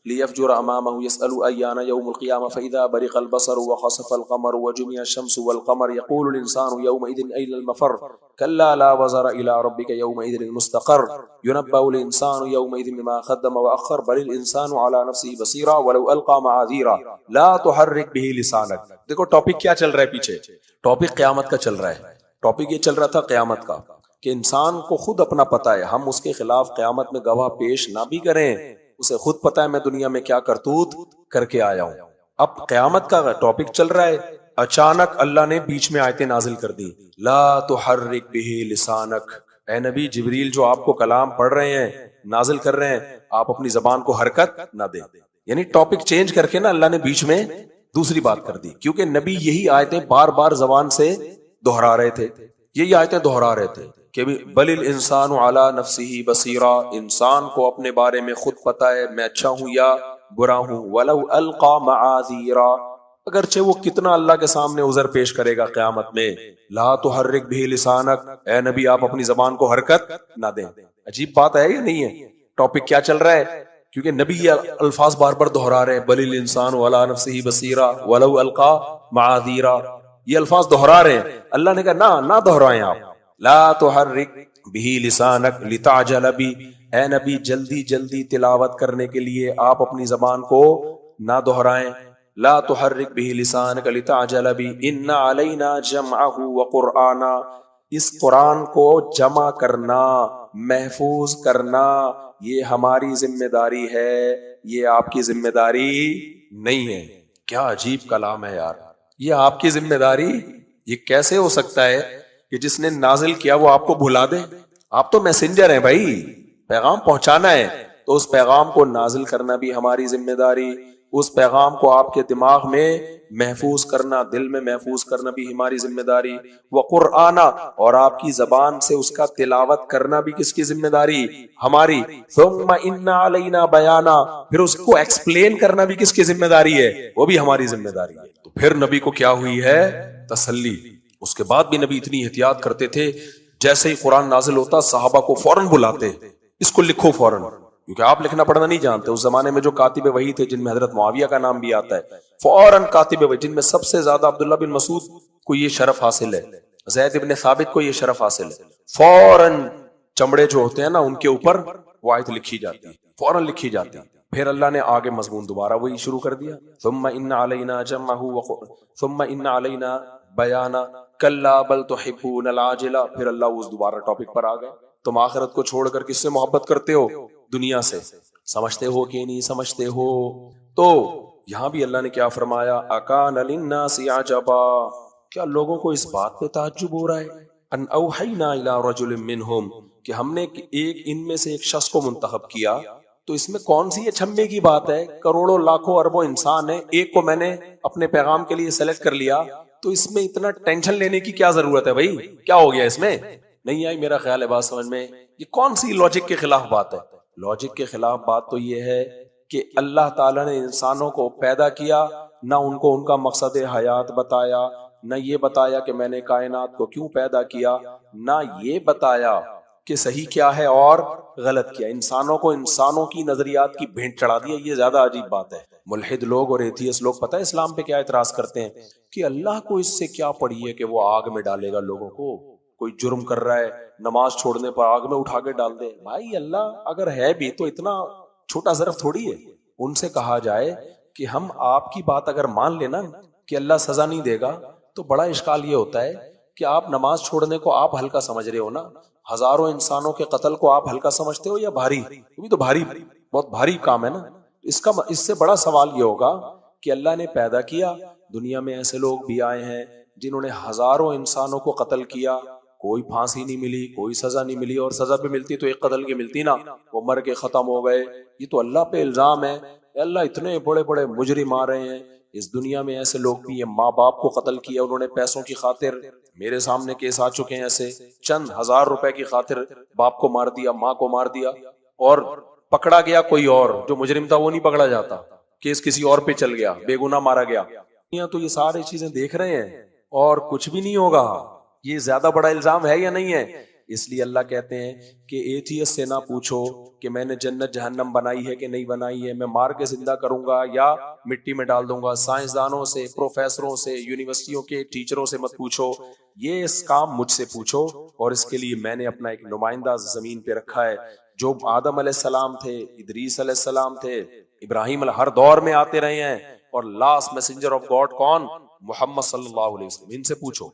لیفجر امامہ یسأل ایان یوم القیامہ فاذا برق البصر وخسف القمر وجمع الشمس والقمر یقول الانسان یومئذ این المفر کلا لا وزر الی ربک یومئذ المستقر ينبأ الانسان یومئذ بما قدم واخر بل الانسان على نفسه بصیرا ولو القى معاذیرا لا تحرک به لسانک۔ دیکھو ٹاپک کیا چل رہا ہے پیچھے، ٹاپک قیامت کا چل رہا ہے، ٹاپک یہ چل رہا تھا قیامت کا، کہ انسان کو خود اپنا پتہ ہے، ہم اس کے خلاف قیامت میں گواہ پیش نہ بھی کریں، اسے خود پتہ ہے میں دنیا میں کیا کرتوت کر کے آیا ہوں۔ اب قیامت کا ٹاپک چل رہا ہے، اچانک اللہ نے بیچ میں آیتیں نازل کر دی، لا تحرک به لسانک، اے نبی جبریل جو آپ کو کلام پڑھ رہے ہیں، نازل کر رہے ہیں، آپ اپنی زبان کو حرکت نہ دیں۔ یعنی ٹاپک چینج کر کے نا اللہ نے بیچ میں دوسری بات کر دی، کیونکہ نبی یہی آیتیں بار بار زبان سے دہرا رہے تھے، یہی آیتیں دہرا رہے تھے کہ بل الانسان علی نفسہ بصیرا، انسان کو اپنے بارے میں خود پتہ ہے میں اچھا ہوں یا برا ہوں، ولو القی معاذیرا، اگرچہ وہ کتنا اللہ کے سامنے عذر پیش کرے گا قیامت میں، لا تحرک به لسانک، اے نبی آپ اپنی زبان کو حرکت نہ دیں۔ عجیب بات ہے یا نہیں ہے؟ ٹاپک کیا چل رہا ہے؟ کیونکہ نبی یہ الفاظ بار بار دہرا رہے ہیں، بل الانسان علی نفسہ بصیرا ولو القی معاذیرا، یہ الفاظ دہرا رہے ہیں، اللہ نے کہا نہ دہرائیں آپ، لا تحرک به لسانک لتعجل بی، اے نبی جلدی جلدی تلاوت کرنے کے لیے آپ اپنی زبان کو نہ دہرائیں، لا تحرک به لسانک لتعجل بی ان علینا جمعہ وقرآنا، اس قرآن کو جمع کرنا، محفوظ کرنا، یہ ہماری ذمہ داری ہے، یہ آپ کی ذمہ داری نہیں ہے۔ کیا عجیب کلام ہے یار، یہ آپ کی ذمہ داری، یہ کیسے ہو سکتا ہے کہ جس نے نازل کیا وہ آپ کو بھلا دے؟ آپ تو میسنجر ہیں بھائی، پیغام پہنچانا ہے، تو اس پیغام کو نازل کرنا بھی ہماری ذمہ داری، اس پیغام کو آپ کے دماغ میں محفوظ کرنا، دل میں محفوظ کرنا بھی ہماری ذمہ داری، وقرآن، اور آپ کی زبان سے اس کا تلاوت کرنا بھی کس کی ذمہ داری؟ ہماری، ثم ان علینا بیانا، پھر اس کو ایکسپلین کرنا بھی کس کی ذمہ داری ہے؟ وہ بھی ہماری ذمہ داری ہے۔ تو پھر نبی کو کیا ہوئی ہے؟ تسلی۔ اس کے بعد بھی نبی اتنی احتیاط کرتے تھے، جیسے ہی قرآن نازل ہوتا صحابہ کو فوراً بلاتے، اس کو لکھو فوراً، کیونکہ آپ لکھنا پڑھنا نہیں جانتے۔ اس زمانے میں جو کاتب وحی تھے، جن میں حضرت معاویہ کا نام بھی آتا ہے، فوراً کاتب وحی، جن میں سب سے زیادہ عبداللہ بن مسعود کو یہ شرف حاصل ہے، زید بن ثابت کو یہ شرف حاصل ہے، فوراً چمڑے جو ہوتے ہیں نا ان کے اوپر وہ آیت لکھی جاتی ہے، فوراً لکھی جاتی ہے۔ پھر اللہ نے آگے مضمون دوبارہ وہی شروع کر دیا، ثم ان علینا جمعہ ثم ان علینا بیانا کلا بل تحبون العاجلہ، پھر اللہ اس دوبارہ ٹاپک پر آ گئے، تم آخرت کو چھوڑ کر کس سے محبت کرتے ہو؟ دنیا سے۔ سمجھتے ہو کہ نہیں سمجھتے ہو؟ تو یہاں بھی اللہ نے کیا فرمایا؟ اکان للناس عجبا، کیا لوگوں کو اس بات پہ تعجب ہو رہا ہے؟ ان اوحینا الی رجل منہم، کہ ہم نے ایک ان میں سے ایک شخص کو منتخب کیا، تو اس میں کون سی اچھمے کی بات ہے؟ کروڑوں لاکھوں اربوں انسان ہیں، ایک کو میں نے اپنے پیغام کے لیے سلیکٹ کر لیا، تو اس میں اتنا ٹینشن لینے کی کیا ضرورت ہے بھائی؟ کیا ہو گیا اس میں؟ نہیں آئی میرا خیال ہے بات سمجھ میں؟ یہ کون سی لاجک کے خلاف بات ہے؟ لاجک کے خلاف بات تو یہ ہے کہ اللہ تعالیٰ نے انسانوں کو پیدا کیا، نہ ان کو ان کا مقصد حیات بتایا، نہ یہ بتایا کہ میں نے کائنات کو کیوں پیدا کیا، نہ یہ بتایا کہ صحیح کیا ہے اور غلط کیا، انسانوں کو انسانوں کی نظریات کی بھینٹ چڑھا دیا۔ یہ زیادہ عجیب بات ہے۔ ملحد لوگ اور ایتھیس لوگ پتہ ہے اسلام پہ کیا اعتراض کرتے ہیں؟ کہ اللہ کو اس سے کیا پڑی ہے کہ وہ آگ میں ڈالے گا لوگوں کو؟ کوئی جرم کر رہا ہے، نماز چھوڑنے پر آگ میں اٹھا کے ڈال دے؟ بھائی اللہ اگر ہے بھی تو اتنا چھوٹا ظرف تھوڑی ہے۔ ان سے کہا جائے کہ ہم آپ کی بات اگر مان لینا کہ اللہ سزا نہیں دے گا، تو بڑا اشکال یہ ہوتا ہے کہ آپ نماز چھوڑنے کو آپ ہلکا سمجھ رہے ہو نا، ہزاروں انسانوں کے قتل کو آپ ہلکا سمجھتے ہو یا بھاری؟ یہ بھی تو بھاری، بہت بھاری کام ہے نا۔ اس سے بڑا سوال یہ ہوگا کہ اللہ نے پیدا کیا، دنیا میں ایسے لوگ بھی آئے ہیں جنہوں نے ہزاروں انسانوں کو قتل کیا، کوئی پھانسی نہیں ملی، کوئی سزا نہیں ملی، اور سزا بھی ملتی تو ایک قتل کی ملتی نا، وہ مر کے ختم ہو گئے۔ یہ تو اللہ پہ الزام ہے، اللہ اتنے بڑے بڑے مجرم آ رہے ہیں اس دنیا میں، ایسے لوگ بھی ہیں، ماں باپ کو قتل کیا انہوں نے پیسوں کی خاطر، میرے سامنے کیس آ چکے ہیں ایسے، چند ہزار روپے کی خاطر باپ کو مار دیا، ماں کو مار دیا، اور پکڑا گیا کوئی اور، جو مجرم تھا وہ نہیں پکڑا جاتا، کیس کسی اور پہ چل گیا، بے گناہ مارا گیا۔ تو یہ ساری چیزیں دیکھ رہے ہیں اور کچھ بھی نہیں ہوگا۔ یہ زیادہ بڑا الزام ہے یا نہیں ہے؟ اس لیے اللہ کہتے ہیں کہ ایتھیس سے نہ پوچھو کہ میں نے جنت جہنم بنائی ہے کہ نہیں بنائی ہے، میں مار کے زندہ کروں گا یا مٹی میں ڈال دوں گا۔ سائنسدانوں سے، پروفیسروں سے، یونیورسٹیوں کے ٹیچروں سے مت پوچھو، یہ اس کام مجھ سے پوچھو، اور اس کے لیے میں نے اپنا ایک نمائندہ زمین پہ رکھا ہے، جو آدم علیہ السلام تھے، ادریس علیہ السلام تھے، ابراہیم ہر دور میں آتے رہے ہیں، اور لاسٹ میسنجر آف گاڈ کون؟ محمد صلی اللہ علیہ وسلم۔ ان سے پوچھو۔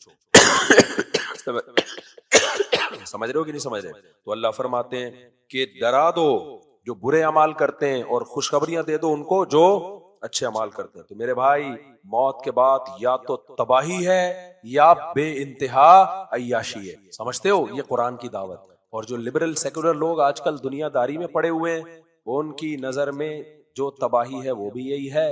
سمجھ رہے ہو کہ نہیں سمجھ رہے؟ تو اللہ فرماتے ہیں کہ ڈرا دو جو برے اعمال کرتے ہیں، اور خوشخبریاں دے دو ان کو جو اچھے اعمال کرتے ہیں۔ تو میرے بھائی، موت کے بعد یا تو تباہی ہے یا بے انتہا عیاشی ہے۔ سمجھتے ہو؟ یہ قرآن کی دعوت۔ اور جو لبرل سیکولر لوگ آج کل دنیا داری میں پڑے ہوئے ہیں، ان کی نظر میں جو تباہی ہے وہ بھی یہی ہے،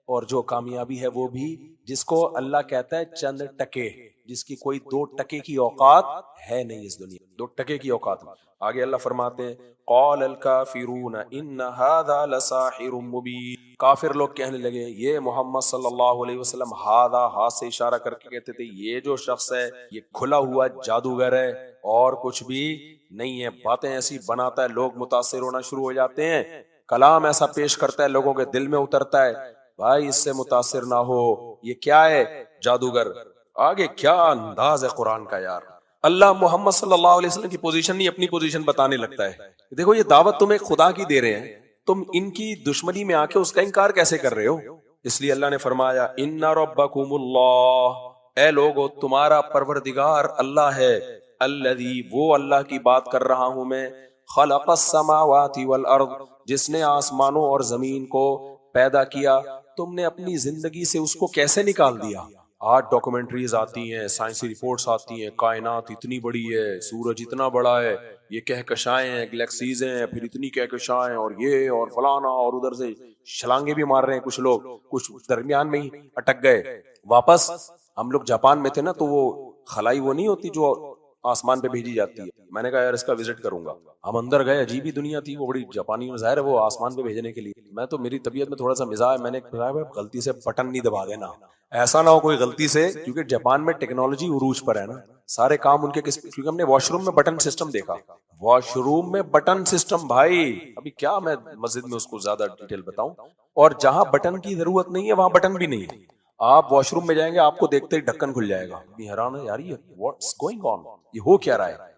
اور جو کامیابی ہے وہ بھی، جس کو اللہ کہتا ہے چند ٹکے، جس کی کوئی 2 ٹکے کی اوقات ہے نہیں اس دنیا، 2 ٹکے کی اوقات میں۔ آگے اللہ فرماتے ہیں قال الکافرون ان ھذا لساحر مبین۔ کافر لوگ کہنے لگے، یہ محمد صلی اللہ علیہ وسلم، ھذا، ہاتھ سے اشارہ کر کے کہتے تھے، یہ جو شخص ہے یہ کھلا ہوا جادوگر ہے اور کچھ بھی نہیں ہے، باتیں ایسی بناتا ہے، لوگ متاثر ہونا شروع ہو جاتے ہیں، کلام ایسا پیش کرتا ہے لوگوں کے دل میں اترتا ہے۔ بھائی اس سے متاثر نہ ہو، یہ کیا ہے؟ جادوگر۔ آگے کیا انداز ہے قرآن کا یار! اللہ محمد صلی اللہ علیہ وسلم کی پوزیشن نہیں، اپنی پوزیشن بتانے لگتا ہے۔ دیکھو یہ دعوت تمہیں خدا کی دے رہے ہیں، تم ان کی دشمنی میں آ کے اس کا انکار کیسے کر رہے ہو؟ اس لیے اللہ نے فرمایا ان ربکم اللہ، اے لوگو تمہارا پروردگار اللہ ہے، الذی، وہ اللہ کی بات کر رہا ہوں میں، خلق السماوات والارض، جس نے آسمانوں اور زمین کو پیدا کیا۔ تم نے اپنی زندگی سے اس کو کیسے نکال دیا؟ آج ڈاکومنٹریز آتی ہیں، سائنسی رپورٹس آتی ہیں، کائنات اتنی بڑی ہے، سورج اتنا بڑا ہے، یہ کہکشائیں ہیں، گلیکسیز ہیں، پھر اتنی کہکشائیں، اور یہ اور فلانا، اور ادھر سے چھلانگے بھی مار رہے ہیں کچھ لوگ، کچھ درمیان میں ہی اٹک گئے۔ واپس ہم لوگ جاپان میں تھے نا، تو وہ خلائی وہ نہیں ہوتی جو آسمان پہ بھیجی جاتی ہے، میں نے کہا یار اس کا وزٹ کروں گا۔ ہم اندر گئے، عجیب ہی دنیا تھی وہ، بڑی جاپانی، ظاہر ہے وہ آسمان پہ بھیجنے کے لیے۔ میں تو، میری طبیعت میں تھوڑا سا مزاح ہے، میں نے کہا غلطی سے بٹن نہیں دبا دینا، ایسا نہ ہو کوئی غلطی سے، کیونکہ جاپان میں ٹیکنالوجی عروج پر ہے نا، سارے کام ان کے کیونکہ ہم نے واش روم میں بٹن سسٹم دیکھا، واش روم میں بٹن سسٹم، بھائی ابھی کیا میں مسجد میں اس کو زیادہ ڈیٹیل بتاؤں، اور جہاں بٹن کی ضرورت نہیں ہے وہاں بٹن بھی نہیں ہے۔ آپ واش روم میں جائیں گے، آپ کو دیکھتے ہی ڈھکن کھل جائے گا، حیران ہے یار یہ واٹس گوئنگ آن، یہ ہو کیا رہا ہے؟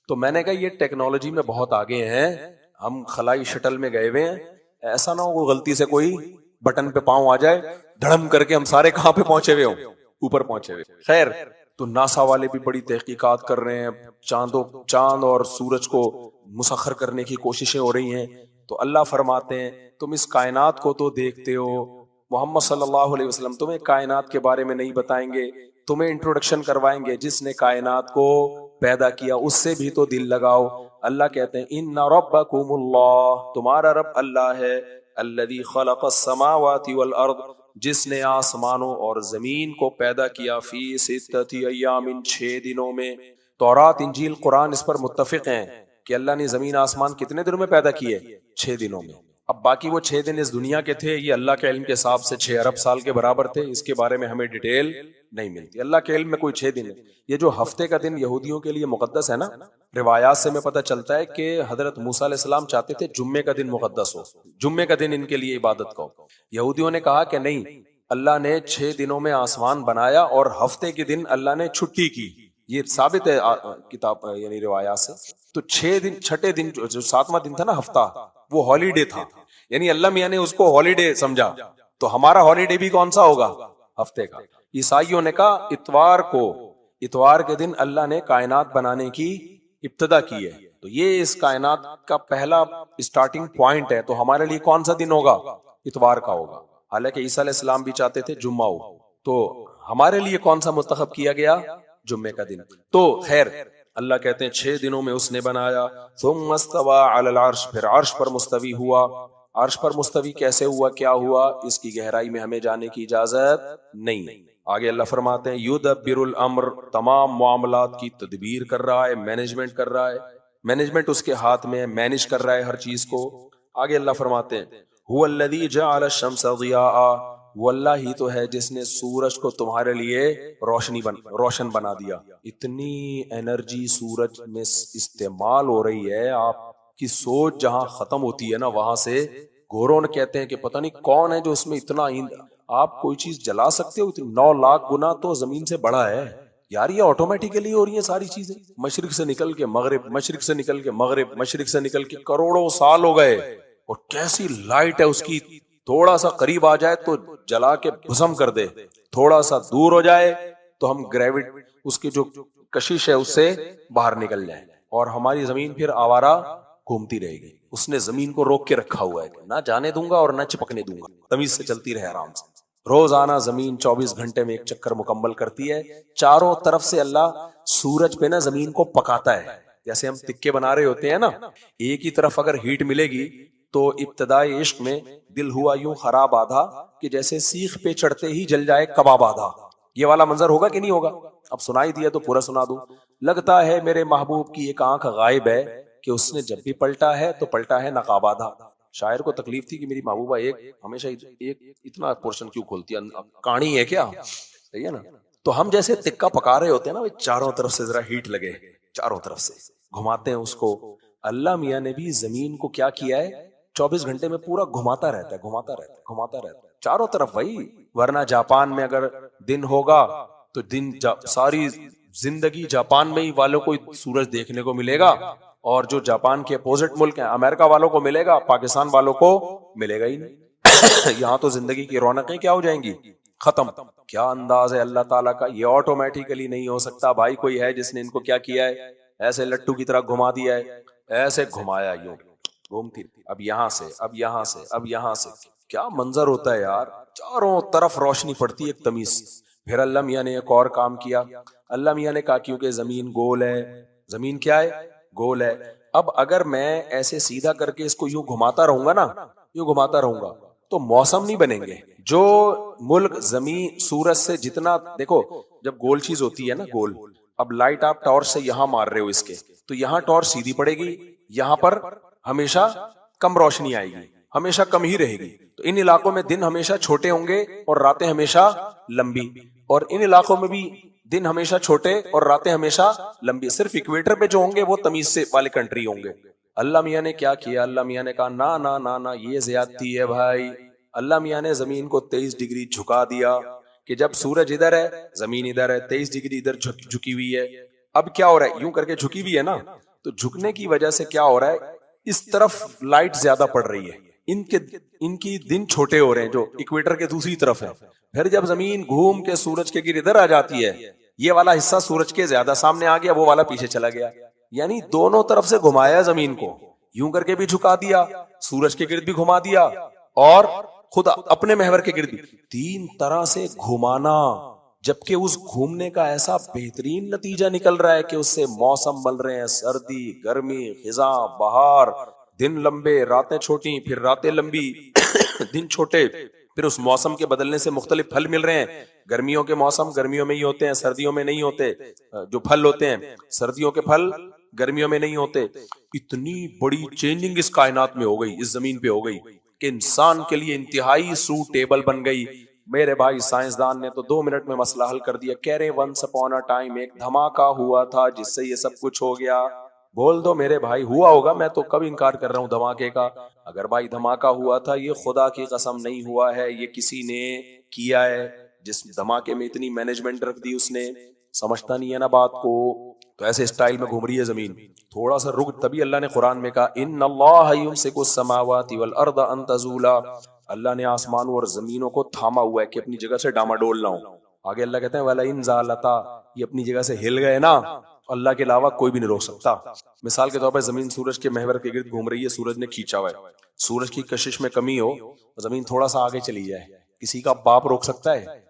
تو میں نے کہا یہ ٹیکنالوجی میں بہت آگے ہیں، ہم خلائی شٹل میں گئے ہوئے ہیں، ایسا نہ ہو کوئی غلطی سے کوئی بٹن پہ پاؤں آ جائے، دھڑم کر کے ہم سارے کہاں پہ پہنچے ہوئے ہوں، اوپر پہنچے ہوئے۔ خیر، تو ناسا والے بھی بڑی تحقیقات کر رہے ہیں، چاند اور سورج کو مسخر کرنے کی کوششیں ہو رہی ہیں۔ تو اللہ فرماتے ہیں تم اس کائنات کو تو دیکھتے ہو، محمد صلی اللہ علیہ وسلم تمہیں کائنات کے بارے میں نہیں بتائیں گے، تمہیں انٹروڈکشن کروائیں گے جس نے کائنات کو پیدا کیا، اس سے بھی تو دل لگاؤ۔ اللہ کہتے ہیں ان ربکم اللہ، تمہارا رب اللہ ہے، الذی خلق السماوات والارض، جس نے آسمانوں اور زمین کو پیدا کیا، فی 6 ایام، 6 دنوں میں۔ تورات، انجیل، قرآن اس پر متفق ہیں کہ اللہ نے زمین آسمان کتنے دنوں میں پیدا کیے؟ 6 دنوں میں۔ اب باقی وہ 6 دن اس دنیا کے تھے، یہ اللہ کے علم کے حساب سے 6 ارب سال کے برابر تھے، اس کے بارے میں ہمیں ڈیٹیل نہیں ملتی، اللہ کے علم میں کوئی 6 دن ہے۔ یہ جو ہفتے کا دن یہودیوں کے لیے مقدس ہے نا، روایات سے میں پتہ چلتا ہے کہ حضرت موسیٰ علیہ السلام چاہتے تھے جمعے کا دن مقدس ہو، جمعے کا دن ان کے لیے عبادت کا ہو۔ یہودیوں نے کہا کہ نہیں، اللہ نے 6 دنوں میں آسمان بنایا اور ہفتے کے دن اللہ نے چھٹی کی، یہ ثابت ہے کتاب یعنی روایات سے۔ تو 6 دن، چھٹے دن جو 7واں دن تھا نا ہفتہ، وہ ہالیڈے تھا، یعنی اللہ میاں نے اس کو ہالیڈے سمجھا۔ تو ہمارا ہالیڈے بھی کون سا ہوگا؟ ہفتے کا۔ عیسائیوں نے کہا اتوار کو، اتوار کے دن اللہ نے کائنات بنانے کی ابتدا کی ہے، تو یہ اس کائنات کا پہلا اسٹارٹنگ پوائنٹ ہے، تو ہمارے لیے کون سا دن ہوگا؟ اتوار کا ہوگا، حالانکہ عیسیٰ علیہ السلام بھی چاہتے تھے جمعہ ہو، تو ہمارے لیے کون سا منتخب کیا گیا؟ جمعے کا دن۔ تو خیر، اللہ کہتے ہیں 6 دنوں میں اس نے بنایا، ثم استوى علی العرش، پھر عرش پر مستوی ہوا۔ عرش پر مستوی کیسے ہوا، کیا ہوا، اس کی گہرائی میں ہمیں جانے کی اجازت نہیں۔ آگے اللہ فرماتے ہیں یدبر الامر، تمام معاملات کی تدبیر کر رہا ہے، مینجمنٹ کر رہا ہے، مینجمنٹ اس کے ہاتھ میں ہے، مینج کر رہا ہے ہر چیز کو۔ آگے اللہ فرماتے ہیں هو الذی جعل الشمس ضیاء، وہ اللہ ہی تو ہے جس نے سورج کو تمہارے لیے روشن بنا دیا۔ اتنی انرجی سورج میں استعمال ہو رہی ہے، آپ کی سوچ جہاں ختم ہوتی ہے نا وہاں سے گوروں نے کہتے ہیں کہ پتہ نہیں کون ہے جو اس میں اتنا آپ کوئی چیز جلا سکتے ہو، 9 لاکھ گنا تو زمین سے بڑا ہے یار، یہ آٹومیٹیکلی ہو رہی ہیں ساری چیزیں، مشرق سے نکل کے مغرب، مشرق سے نکل کے مغرب، مشرق سے نکل کے کروڑوں سال ہو گئے، اور کیسی لائٹ ہے اس کی، تھوڑا سا قریب آ جائے تو جلا کے بھسم کر دے، تھوڑا سا دور ہو جائے تو ہم گریوٹ اس کی جو کشش ہے اس سے باہر نکل جائیں، اور ہماری زمین پھر آوارہ گھومتی رہے گی۔ اس نے زمین کو روک کے رکھا ہوا ہے کہ نہ جانے دوں گا اور نہ چپکنے دوں گا، تمیز سے چلتی رہے آرام سے۔ روزانہ زمین 24 گھنٹے میں ایک چکر مکمل کرتی ہے، چاروں طرف سے اللہ سورج پہ نا زمین کو پکاتا ہے، جیسے ہم تکے بنا رہے ہوتے ہیں نا، ایک ہی طرف اگر ہیٹ ملے گی تو ابتدائی عشق میں دل ہوا یوں خراب آدھا کہ جیسے سیخ پہ چڑھتے ہی جل جائے کباب آدھا۔ یہ والا منظر ہوگا کہ نہیں ہوگا؟ اب سنائی دیا تو پورا سنا دوں۔ لگتا ہے میرے محبوب کی ایک آنکھ غائب ہے کہ اس نے جب بھی پلٹا ہے تو پلٹا ہے نقاب آدھا۔ شاعر کو تکلیف تھی کہ میری محبوبہ ایک ہمیشہ ایک اتنا پورشن کیوں کھولتی ہے، کہانی ہے کیا؟ صحیح ہے نا؟ تو ہم جیسے تکا پکا رہے ہوتے ہیں نا، چاروں طرف سے ذرا ہیٹ لگے، چاروں طرف سے گھماتے ہیں اس کو۔ اللہ میاں نے بھی زمین کو کیا کیا ہے، 24 گھنٹے میں پورا گھماتا رہتا ہے، گھماتا رہتا ہے، گھماتا رہتا ہے چاروں طرف بھائی۔ ورنہ جاپان میں اگر دن ہوگا تو ساری زندگی جاپان میں ہی والوں کو سورج دیکھنے کو ملے گا، اور جو جاپان کے اپوزٹ ملک ہیں امریکہ والوں کو ملے گا، پاکستان والوں کو ملے گا ہی نہیں۔ یہاں تو زندگی کی رونقیں کیا ہو جائیں گی، ختم۔ کیا انداز ہے اللہ تعالیٰ کا، یہ آٹومیٹیکلی نہیں ہو سکتا بھائی، کوئی ہے جس نے ان کو کیا کیا ہے، ایسے لٹو کی طرح گھما دیا ہے، ایسے گھمایا یوں گھومتی، اب یہاں سے، اب یہاں سے، اب یہاں سے، کیا منظر ہوتا ہے یار، چاروں طرف روشنی پڑتی ہے ایک تمیز۔ پھر اللہ میاں نے ایک اور کام کیا، اللہ میاں نے کہا کیونکہ زمین گول ہے، زمین کیا ہے، گول ہے، اب اگر میں ایسے سیدھا کر کے اس کو یوں گھماتا رہوں گا نا، یوں گھماتا رہوں گا تو موسم نہیں بنیں گے۔ جو ملک زمین سورج سے جتنا، دیکھو جب گول چیز ہوتی ہے نا، گول، اب لائٹ آپ ٹارچ سے یہاں مار رہے ہو اس کے، تو یہاں ٹارچ سیدھی پڑے گی، یہاں پر ہمیشہ کم روشنی آئے گی، ہمیشہ کم ہی رہے گی۔ تو ان علاقوں میں دن ہمیشہ چھوٹے ہوں گے اور راتیں ہمیشہ لمبی، اور ان علاقوں میں بھی دن ہمیشہ چھوٹے اور راتیں ہمیشہ لمبی۔ صرف اکویٹر پہ جو ہوں گے وہ تمیز سے والے کنٹری ہوں گے۔ اللہ میاں نے کیا کیا، اللہ میاں نے کہا نا نا نا نا، یہ زیادتی ہے بھائی۔ اللہ میاں نے زمین کو 23 ڈگری جھکا دیا کہ جب سورج ادھر ہے زمین ادھر ہے، 23 ڈگری ادھر جھکی ہوئی ہے۔ اب کیا ہو رہا ہے، یوں کر کے جھکی ہوئی ہے نا، تو جھکنے کی وجہ سے کیا ہو رہا ہے، اس طرف لائٹ زیادہ پڑ رہی ہے، ان کی دن چھوٹے ہو رہے ہیں جو اکویٹر کے دوسری طرف ہے۔ پھر جب زمین گھوم کے سورج کے گر ادھر آ جاتی ہے، یہ والا حصہ سورج کے زیادہ سامنے آ گیا، وہ والا پیچھے چلا گیا، یعنی دونوں طرف سے گھمایا زمین کو، یوں کر کے بھی جھکا دیا، سورج کے گرد بھی گھما دیا، اور خود اپنے محور کے گرد بھی، 3 طرح سے گھمانا، جبکہ اس گھومنے کا ایسا بہترین نتیجہ نکل رہا ہے کہ اس سے موسم بن رہے ہیں، سردی، گرمی، خزاں، بہار، دن لمبے راتیں چھوٹی، پھر راتیں لمبی دن چھوٹے، پھر اس موسم کے بدلنے سے مختلف پھل مل رہے ہیں۔ گرمیوں کے موسم گرمیوں میں ہی ہوتے ہیں، سردیوں میں نہیں ہوتے، جو پھل ہوتے ہیں سردیوں کے پھل گرمیوں میں نہیں ہوتے۔ اتنی بڑی چینجنگ اس کائنات میں ہو گئی، اس زمین پہ ہو گئی کہ انسان کے لیے انتہائی سوٹیبل بن گئی۔ میرے بھائی سائنسدان نے تو 2 منٹ میں مسئلہ حل کر دیا، کہہ رہے ونس اپون اے ٹائم ایک دھماکہ ہوا تھا جس سے یہ سب کچھ ہو گیا۔ بول دو میرے بھائی ہوا ہوگا، میں تو کب انکار کر رہا ہوں دھماکے کا۔ اگر بھائی دھماکہ ہوا تھا، یہ خدا کی قسم نہیں ہوا ہے، یہ کسی نے کیا ہے، جس دھماکے میں اتنی مینجمنٹ رکھ دی اس نے، سمجھتا نہیں ہے نا بات کو۔ تو ایسے اسٹائل میں گھوم رہی ہے زمین، تھوڑا سا رک، تبھی اللہ نے قرآن میں کہا ان اللہ یمسک السماوات والارض ان تزولا، اللہ نے آسمانوں اور زمینوں کو تھاما ہوا ہے کہ اپنی جگہ سے ڈاماڈول نہ ہو۔ آگے اللہ کہتے ہیں وَلَئِن زَالَتَا، یہ اپنی جگہ سے ہل گئے نا، اللہ کے علاوہ کوئی بھی نہیں روک سکتا۔ مثال کے طور پر زمین سورج کے محور کے گرد گھوم رہی ہے، سورج نے کھینچا ہوا ہے، سورج کی کشش میں کمی ہو، زمین تھوڑا سا آگے چلی جائے، کسی کا باپ روک سکتا ہے؟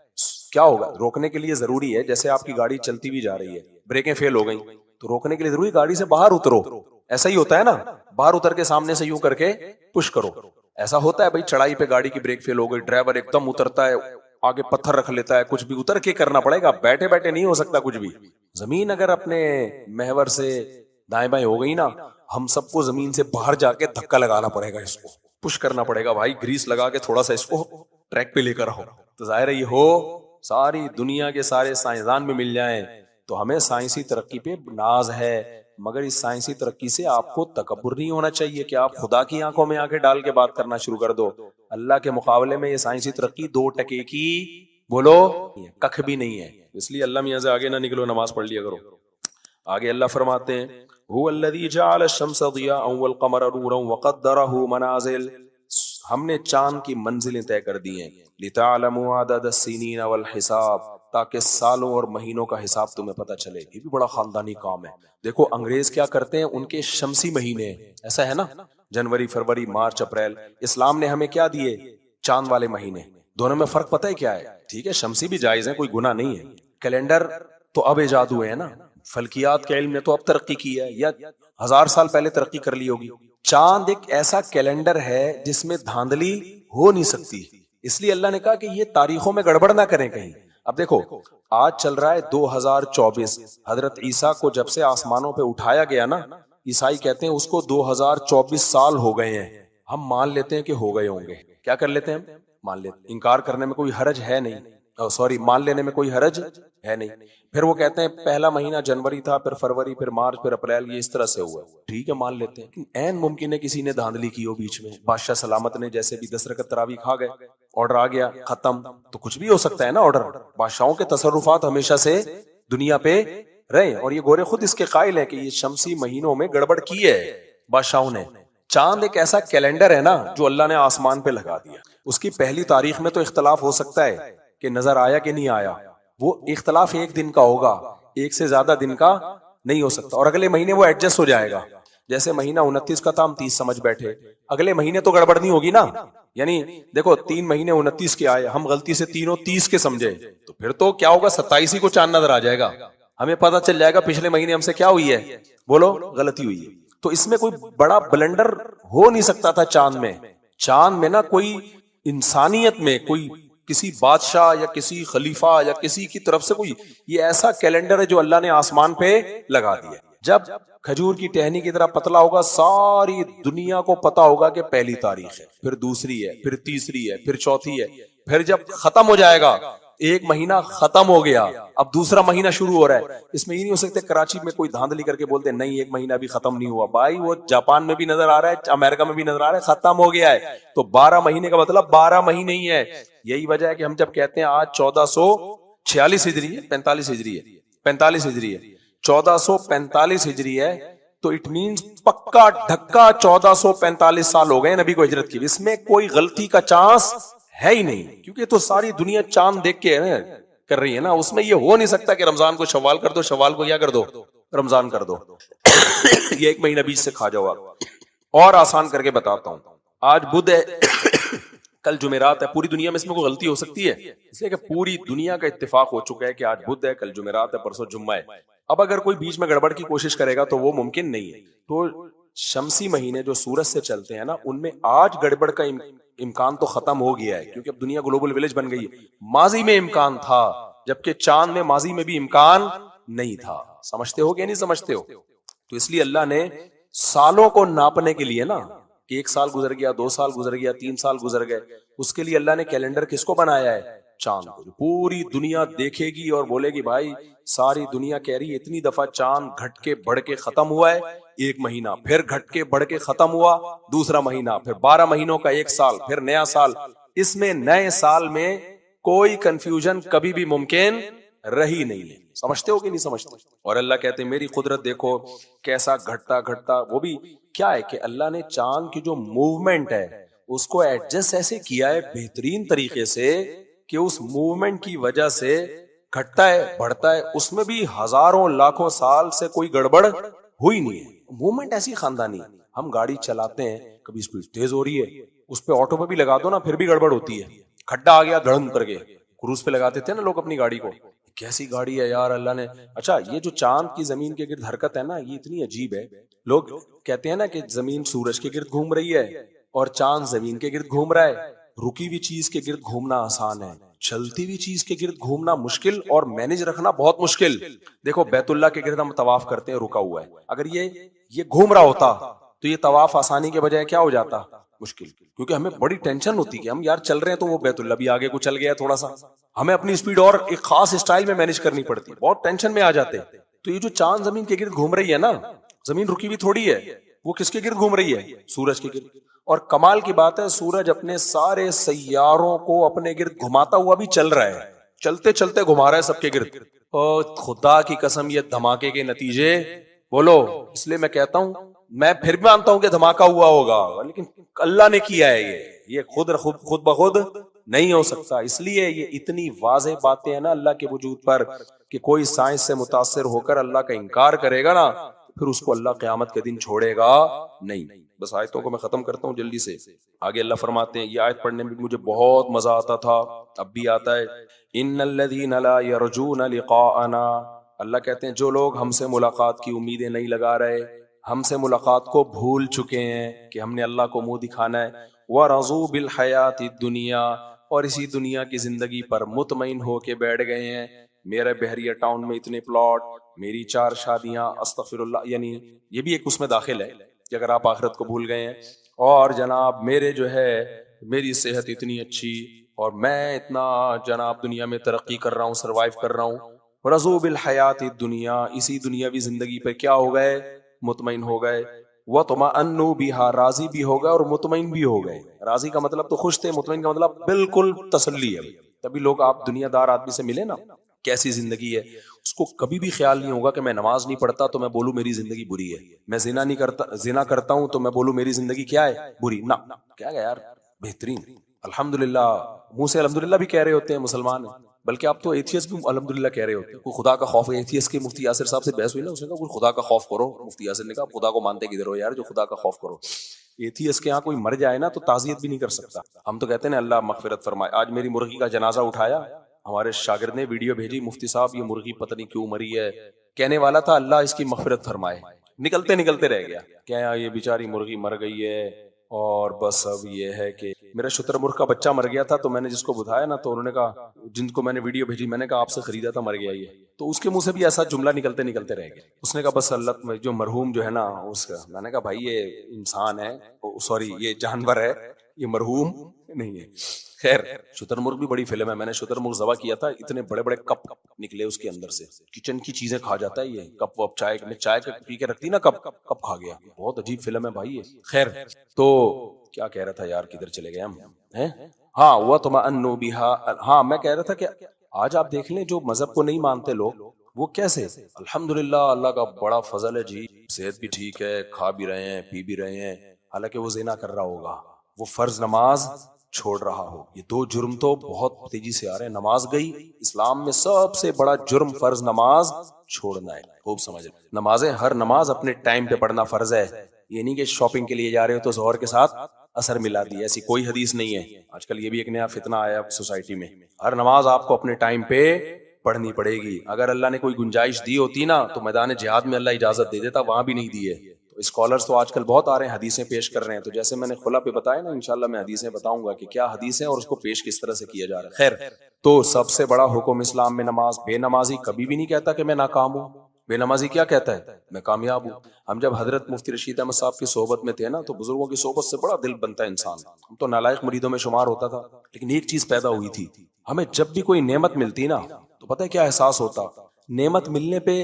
کیا ہوگا؟ روکنے کے لیے ضروری ہے، جیسے آپ کی گاڑی چلتی بھی جا رہی ہے، بریکیں فیل ہو گئیں تو روکنے کے لیے ضروری گاڑی سے باہر اترو، ایسا ہی ہوتا ہے نا، باہر اتر کے سامنے سے یوں کر کے پش کرو۔ ایسا ہوتا ہے بھائی، چڑھائی پہ گاڑی کی بریک فیل ہو گئی، ڈرائیور ایک دم اترتا ہے، آگے پتھر رکھ لیتا ہے، کچھ بھی اتر کے کرنا پڑے گا، بیٹھے بیٹھے نہیں ہو سکتا کچھ بھی. زمین اگر اپنے محور سے دائیں بائیں ہو گئی نا، ہم سب کو زمین سے باہر جا کے دھکا لگانا پڑے گا، اس کو پش کرنا پڑے گا بھائی، گریس لگا کے تھوڑا سا اس کو ٹریک پہ لے کر آؤ. تو ظاہر ہے یہ ہو ساری دنیا کے سارے سائنسدان میں مل جائیں تو ہمیں سائنسی ترقی پہ ناز ہے، مگر اس سائنسی ترقی سے آپ کو تکبر نہیں ہونا چاہیے کہ آپ خدا کی آنکھوں میں آنکھیں ڈال کے بات کرنا شروع کر دو. اللہ کے مقابلے میں یہ سائنسی ترقی 2% کی بولو ککھ بھی نہیں ہے. اس لیے اللہ میاں سے آگے نہ نکلو، نماز پڑھ لیا کرو. آگے اللہ فرماتے ہیں هو الذی جعل الشمس ضیاء والقمر نورا وقدره منازل، ہم نے چاند کی منزلیں طے کر دی ہیں، لتعلموا عدد السنین والحساب، تاکہ سالوں اور مہینوں کا حساب تمہیں پتہ چلے. یہ بھی بڑا خاندانی کام ہے. دیکھو انگریز کیا کرتے ہیں، ان کے شمسی مہینے ایسا ہے نا، جنوری فروری مارچ اپریل. اسلام نے ہمیں کیا دیے؟ چاند والے مہینے. دونوں میں فرق پتہ ہے کیا ہے؟ ٹھیک ہے شمسی بھی جائز ہے، کوئی گناہ نہیں ہے. کیلنڈر تو اب ایجاد ہوئے ہیں نا، فلکیات کے علم نے تو اب ترقی کی ہے، یا 1000 سال پہلے ترقی کر لی ہوگی. چاند ایک ایسا کیلنڈر ہے جس میں دھاندلی ہو نہیں سکتی، اس لیے اللہ نے کہا کہ یہ تاریخوں میں گڑبڑ نہ کریں کہیں. اب دیکھو آج چل رہا ہے 2024، حضرت عیسیٰ کو جب سے آسمانوں پہ اٹھایا گیا نا، عیسائی کہتے ہیں اس کو 2024 سال ہو گئے ہیں. ہم مان لیتے ہیں کہ ہو گئے ہوں گے. کیا کر لیتے ہیں؟ مان لیتے. انکار کرنے میں کوئی حرج ہے نہیں، مان لینے میں کوئی حرج ہے نہیں. پھر وہ کہتے ہیں پہلا مہینہ جنوری تھا، پھر فروری، پھر مارچ، پھر اپریل، یہ اس طرح سے ہوا. ٹھیک ہے مان لیتے ہیں. عین ممکن ہے کسی نے دھاندلی کی ہو بیچ میں، بادشاہ سلامت نے جیسے بھی 10 رکعت تراویح کھا گئے، آرڈر آ گیا ختم. تو کچھ بھی ہو سکتا ہے نا آرڈر. بادشاہوں کے تصرفات ہمیشہ سے دنیا پہ رہے، اور یہ گورے خود اس کے قائل ہے کہ یہ شمسی مہینوں میں گڑبڑ کی ہے بادشاہوں نے. چاند ایک ایسا کیلنڈر ہے نا جو اللہ نے آسمان پہ لگا دیا. اس کی پہلی تاریخ میں تو اختلاف ہو سکتا ہے کہ نظر آیا کہ نہیں آیا، وہ اختلاف ایک دن کا ہوگا، ایک سے زیادہ دن کا نہیں ہو سکتا. اور اگلے مہینے وہ ایڈجسٹ ہو جائے گا. جیسے مہینہ 29 کا تھا ہم 30 سمجھ بیٹھے، اگلے مہینے تو گڑبڑ نہیں ہوگی نا. یعنی دیکھو 3 مہینے 29 کے آئے، ہم غلطی سے تینوں 30 کے سمجھے، تو پھر تو کیا ہوگا 27 ہی کو چاند نظر آ جائے گا. ہمیں پتہ چل جائے گا پچھلے مہینے ہم سے کیا ہوئی ہے، بولو غلطی ہوئی ہے. تو اس میں کوئی بڑا بلنڈر ہو نہیں سکتا تھا چاند میں. چاند میں نا کوئی انسانیت میں کوئی کسی بادشاہ یا کسی خلیفہ یا کسی کی طرف سے کوئی، یہ ایسا کیلنڈر ہے جو اللہ نے آسمان پہ لگا دیا. جب کھجور کی ٹہنی کی طرح پتلا ہوگا، ساری دنیا کو پتا ہوگا کہ پہلی تاریخ ہے، پھر دوسری ہے، پھر تیسری ہے، پھر چوتھی ہے. پھر جب ختم ہو جائے گا، ایک مہینہ ختم ہو گیا، اب دوسرا مہینہ شروع ہو رہا ہے. اس میں یہ نہیں ہو سکتے کراچی میں کوئی دھاندلی کر کے بولتے نہیں ایک مہینہ بھی ختم نہیں ہوا. بھائی وہ جاپان میں بھی نظر آ رہا ہے، امریکہ میں بھی نظر آ رہا ہے، ختم ہو گیا ہے. تو 12 مہینے کا مطلب 12 مہینے ہی ہے. یہی وجہ ہے کہ ہم جب کہتے ہیں آج 1446 ہجری ہے، 45 ہجری ہے، 45 ہجری ہے، 1445 ہجری ہے، تو اٹ مینز پکا ڈھکا 1445 سال ہو گئے نبی کو ہجرت کی. اس میں کوئی غلطی کا چانس ہے ہی نہیں، کیونکہ تو ساری دنیا چاند دیکھ کے کر رہی ہے نا. اس میں یہ ہو نہیں سکتا کہ رمضان کو شوال کر دو، شوال کو کیا کر دو، رمضان کر دو. یہ ایک مہینہ بیچ سے کھا جاؤ. آپ اور آسان کر کے بتاتا ہوں. آج بدھ ہے، کل جمعرات ہے. پوری دنیا میں اس میں کوئی غلطی ہو سکتی ہے؟ اس لیے کہ پوری دنیا کا اتفاق ہو چکا ہے کہ آج بدھ ہے، کل جمعرات ہے، پرسوں جمعہ ہے. اب اگر کوئی بیچ میں گڑبڑ کی کوشش کرے گا تو وہ ممکن نہیں ہے. تو شمسی مہینے جو سورج سے چلتے ہیں نا، ان میں آج گڑبڑ کا امکان تو ختم ہو گیا ہے، کیونکہ اب دنیا گلوبل ولیج بن گئی ہے. ماضی میں امکان تھا، جبکہ چاند میں ماضی میں بھی امکان نہیں تھا. سمجھتے ہو کہ نہیں سمجھتے ہو؟ تو اس لیے اللہ نے سالوں کو ناپنے کے لیے نا، کہ 1 سال گزر گیا، 2 سال گزر گیا، 3 سال گزر گئے، اس کے لیے اللہ نے کیلنڈر کس کو بنایا ہے؟ چاند کو. پوری دنیا دیکھے گی اور بولے گی بھائی ساری دنیا کہہ رہی ہے اتنی دفعہ چاند گھٹ کے بڑھ کے ختم ہوا ہے، ایک مہینہ، پھر گھٹ کے بڑھ کے ختم ہوا دوسرا مہینہ، پھر 12 مہینوں کا 1 سال، پھر نیا سال. اس میں نئے سال میں کوئی کنفیوژن کبھی بھی ممکن رہی نہیں ہے. سمجھتے ہو کہ نہیں سمجھتے؟ اور اللہ کہتے ہیں میری قدرت دیکھو کیسا گھٹتا گھٹتا. وہ بھی کیا ہے کہ اللہ نے چاند کی جو موومنٹ ہے اس کو ایڈجسٹ ایسے کیا ہے بہترین طریقے سے کہ اس موومنٹ کی وجہ سے گھٹتا ہے بڑھتا ہے، اس میں بھی ہزاروں لاکھوں سال سے کوئی گڑبڑ ہوئی نہیں ہے. موومنٹ ایسی خاندانی. ہم گاڑی چلاتے ہیں، کبھی اسپیڈ تیز ہو رہی ہے، اس پہ آٹو پہ بھی لگا دو نا پھر بھی گڑبڑ ہوتی ہے. کھڈا آ گیا دھڑم کر کے. کروز پہ لگاتے تھے نا لوگ اپنی گاڑی کو. کیسی گاڑی ہے یار اللہ نے. اچھا یہ جو چاند کی زمین کے گرد حرکت ہے نا، یہ اتنی عجیب ہے. لوگ کہتے ہیں نا کہ زمین سورج کے گرد گھوم رہی ہے اور چاند زمین کے گرد گھوم رہا ہے. رکی ہوئی چیز کے گرد گھومنا آسان ہے، چلتی ہوئی چیز کے گرد گھومنا مشکل اور مینج رکھنا بہت مشکل. دیکھو بیت اللہ کے گرد ہم طواف کرتے ہیں, رکا ہوا ہے, اگر یہ گھوم رہا ہوتا تو یہ طواف آسانی کے بجائے کیا ہو جاتا, مشکل, کیونکہ ہمیں بڑی ٹینشن ہوتی کہ ہم یار چل رہے ہیں تو وہ بیت اللہ بھی آگے کو چل گیا تھوڑا سا, ہمیں اپنی اسپیڈ اور ایک خاص اسٹائل میں مینج کرنی پڑتی, بہت ٹینشن میں آ جاتے. تو یہ جو چاند زمین کے گرد گھوم رہی ہے نا, زمین رکی ہوئی تھوڑی ہے, وہ کس کے گرد گھوم رہی ہے, سورج کے گرد. اور کمال کی بات ہے سورج اپنے سارے سیاروں کو اپنے گرد گھماتا ہوا بھی چل رہا ہے, چلتے چلتے گھما رہا ہے سب کے گرد. اور خدا کی قسم یہ دھماکے کے نتیجے بولو, اس لیے میں کہتا ہوں, میں پھر بھی مانتا ہوں کہ دھماکہ ہوا ہوگا, لیکن اللہ نے کیا ہے, یہ خود بخود نہیں ہو سکتا. اس لیے یہ اتنی واضح باتیں ہیں نا اللہ کے وجود پر, کہ کوئی سائنس سے متاثر ہو کر اللہ کا انکار کرے گا نا, پھر اس کو اللہ قیامت کے دن چھوڑے گا نہیں. بس آیتوں کو میں ختم کرتا ہوں جلدی سے. آگے اللہ فرماتے ہیں, یہ آیت پڑھنے میں مجھے بہت مزہ آتا تھا, اب بھی آتا ہے, ان الذین لا یرجون لقاءنا, اللہ کہتے ہیں جو لوگ ہم سے ملاقات کی امیدیں نہیں لگا رہے, ہم سے ملاقات کو بھول چکے ہیں کہ ہم نے اللہ کو منہ دکھانا ہے, ورضوا بالحیات الدنیا, اور اسی دنیا کی زندگی پر مطمئن ہو کے بیٹھ گئے ہیں. میرے بحریہ ٹاؤن میں اتنے پلاٹ, میری 4 شادیاں, استغفر اللہ, یعنی یہ بھی ایک اس میں داخل ہے کہ اگر آپ آخرت کو بھول گئے ہیں, اور جناب میرے جو ہے میری صحت اتنی اچھی, اور میں اتنا جناب دنیا میں ترقی کر رہا ہوں, سروائیو کر رہا ہوں. رضوا بالحیات الدنیا, اسی دنیاوی زندگی پہ کیا ہو گئے, مطمئن ہو گئے. وطمأنوا بها, راضی بھی ہو گئے اور مطمئن بھی ہو گئے. راضی کا مطلب تو خوش تھے, مطمئن کا مطلب بالکل تسلی ہے. تبھی لوگ آپ دنیا دار آدمی سے ملے نا, کیسی زندگی ہے, اس کو کبھی بھی خیال نہیں ہوگا کہ میں نماز نہیں پڑھتا تو میں بولوں میری زندگی بری ہے, میں زنا کرتا ہوں تو میں بولوں میری زندگی کیا ہے, بری. نہ, کیا گیا یار, بہترین, الحمدللہ, منہ سے الحمدللہ بھی کہہ رہے ہوتے ہیں مسلمان ہیں, بلکہ آپ تو ایتھیس بھی الحمدللہ کہہ رہے ہوتے ہیں. کوئی خدا کا خوف, ایتھیس کے مفتی یاسر صاحب سے بحث ہوئی نا, اس نے کہا کوئی خدا کا خوف کرو, مفتی یاسر نے کہا خدا کو مانتے کدھر ہو یار جو خدا کا خوف کرو. ایتھیس کے یہاں کوئی مر جائے نا تو تعزیت بھی نہیں کر سکتا. ہم تو کہتے ہیں نا اللہ مغفرت فرمائے. آج میری مرغی کا جنازہ اٹھایا, ہمارے شاگرد نے ویڈیو بھیجی, مفتی صاحب یہ مرغی پتہ نہیں کیوں مری ہے, کہنے والا تھا اللہ اس کی مغفرت فرمائے, نکلتے نکلتے رہ گیا, کیا یہ بیچاری مرغی مر گئی ہے, اور بس اب یہ ہے کہ میرا شتر مرغ کا بچہ مر گیا تھا, تو میں نے جس کو بتایا نا, تو انہوں نے کہا, جن کو میں نے ویڈیو بھیجی, میں نے کہا آپ سے خریدا تھا, مر گیا یہ, تو اس کے منہ سے بھی ایسا جملہ نکلتے نکلتے رہ گیا. اس نے کہا بس اللہ جو مرحوم جو ہے نا اس کا, میں نے کہا بھائی یہ انسان ہے, سوری یہ جانور ہے, یہ مرحوم نہیں ہے. خیر, شتر مرغ بھی بڑی فلم ہے, میں نے شتر مرغ ذبح کیا تھا, اتنے بڑے بڑے کپ نکلے اس کے اندر سے, کچن کی چیزیں کھا جاتا ہے یہ, کپ وپ چائے میں چائے پی کے رکھتی نا کپ کھا گیا, بہت عجیب فلم ہے بھائی یہ. خیر, تو کیا کہہ رہا تھا یار, کدھر چلے گئے ہم, ہاں وطمأنوا بها, ہاں میں کہہ رہا تھا کہ آج آپ دیکھ لیں جو مذہب کو نہیں مانتے لوگ, وہ کیسے, الحمدللہ اللہ کا بڑا فضل ہے جی, صحت بھی ٹھیک ہے, کھا بھی رہے ہیں, پی بھی رہے ہیں, حالانکہ وہ زنا کر رہا ہوگا, وہ فرض نماز چھوڑ رہا ہو. یہ 2 جرم تو بہت تیزی سے آ رہے ہیں. نماز گئی, اسلام میں سب سے بڑا جرم فرض نماز چھوڑنا ہے. خوب سمجھ لیں, نمازیں ہر نماز اپنے ٹائم پہ پڑھنا فرض ہے. یہ نہیں کہ شاپنگ کے لیے جا رہے ہو تو ظہر کے ساتھ اثر ملا دی, ایسی کوئی حدیث نہیں ہے. آج کل یہ بھی ایک نیا فتنہ آیا سوسائٹی میں, ہر نماز آپ کو اپنے ٹائم پہ پڑھنی پڑے گی. اگر اللہ نے کوئی گنجائش دی ہوتی نا تو میدان جہاد میں اللہ اجازت دے دیتا, وہاں بھی نہیں دی ہے. اسکالرز تو آج کل بہت آ رہے ہیں, حدیثیں پیش کر رہے ہیں, تو جیسے میں نے خلا پہ بتایا نا, انشاءاللہ میں حدیثیں بتاؤں گا کہ کیا حدیث ہے اور اس کو پیش کس طرح سے کیا جا رہا ہے. خیر, تو سب سے بڑا حکم اسلام میں نماز. بے نمازی کبھی بھی نہیں کہتا کہ میں ناکام ہوں, بے نمازی کیا کہتا ہے, میں کامیاب ہوں. ہم جب حضرت مفتی رشید احمد صاحب کی صحبت میں تھے نا, تو بزرگوں کی صحبت سے بڑا دل بنتا ہے انسان. ہم تو نالائق مریدوں میں شمار ہوتا تھا, لیکن ایک چیز پیدا ہوئی تھی, ہمیں جب بھی کوئی نعمت ملتی نا تو پتہ ہے کیا احساس ہوتا, نعمت ملنے پہ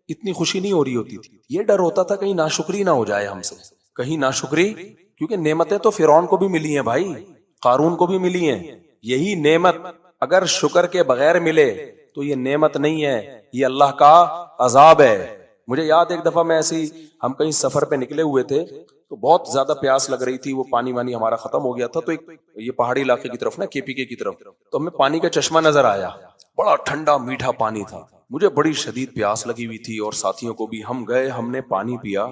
اتنی خوشی نہیں ہو رہی ہوتی تھی, یہ ڈر ہوتا تھا کہیں ناشکری نہ ہو جائے ہم سے, کہیں ناشکری, کیونکہ نعمتیں تو فرعون کو بھی ملی ہیں بھائی, قارون کو بھی ملی ہیں. یہی نعمت اگر شکر کے بغیر ملے تو یہ نعمت نہیں ہے, یہ اللہ کا عذاب ہے. مجھے یاد ایک دفعہ میں ایسی, ہم کہیں سفر پہ نکلے ہوئے تھے, تو بہت زیادہ پیاس لگ رہی تھی, وہ پانی وانی ہمارا ختم ہو گیا تھا, تو ایک یہ پہاڑی علاقے کی طرف نا, KPK کی طرف, تو ہمیں پانی کا چشمہ نظر آیا, بڑا ٹھنڈا میٹھا پانی تھا. مجھے بڑی شدید پیاس لگی ہوئی تھی اور ساتھیوں کو بھی. ہم گئے, ہم نے پانی پیا,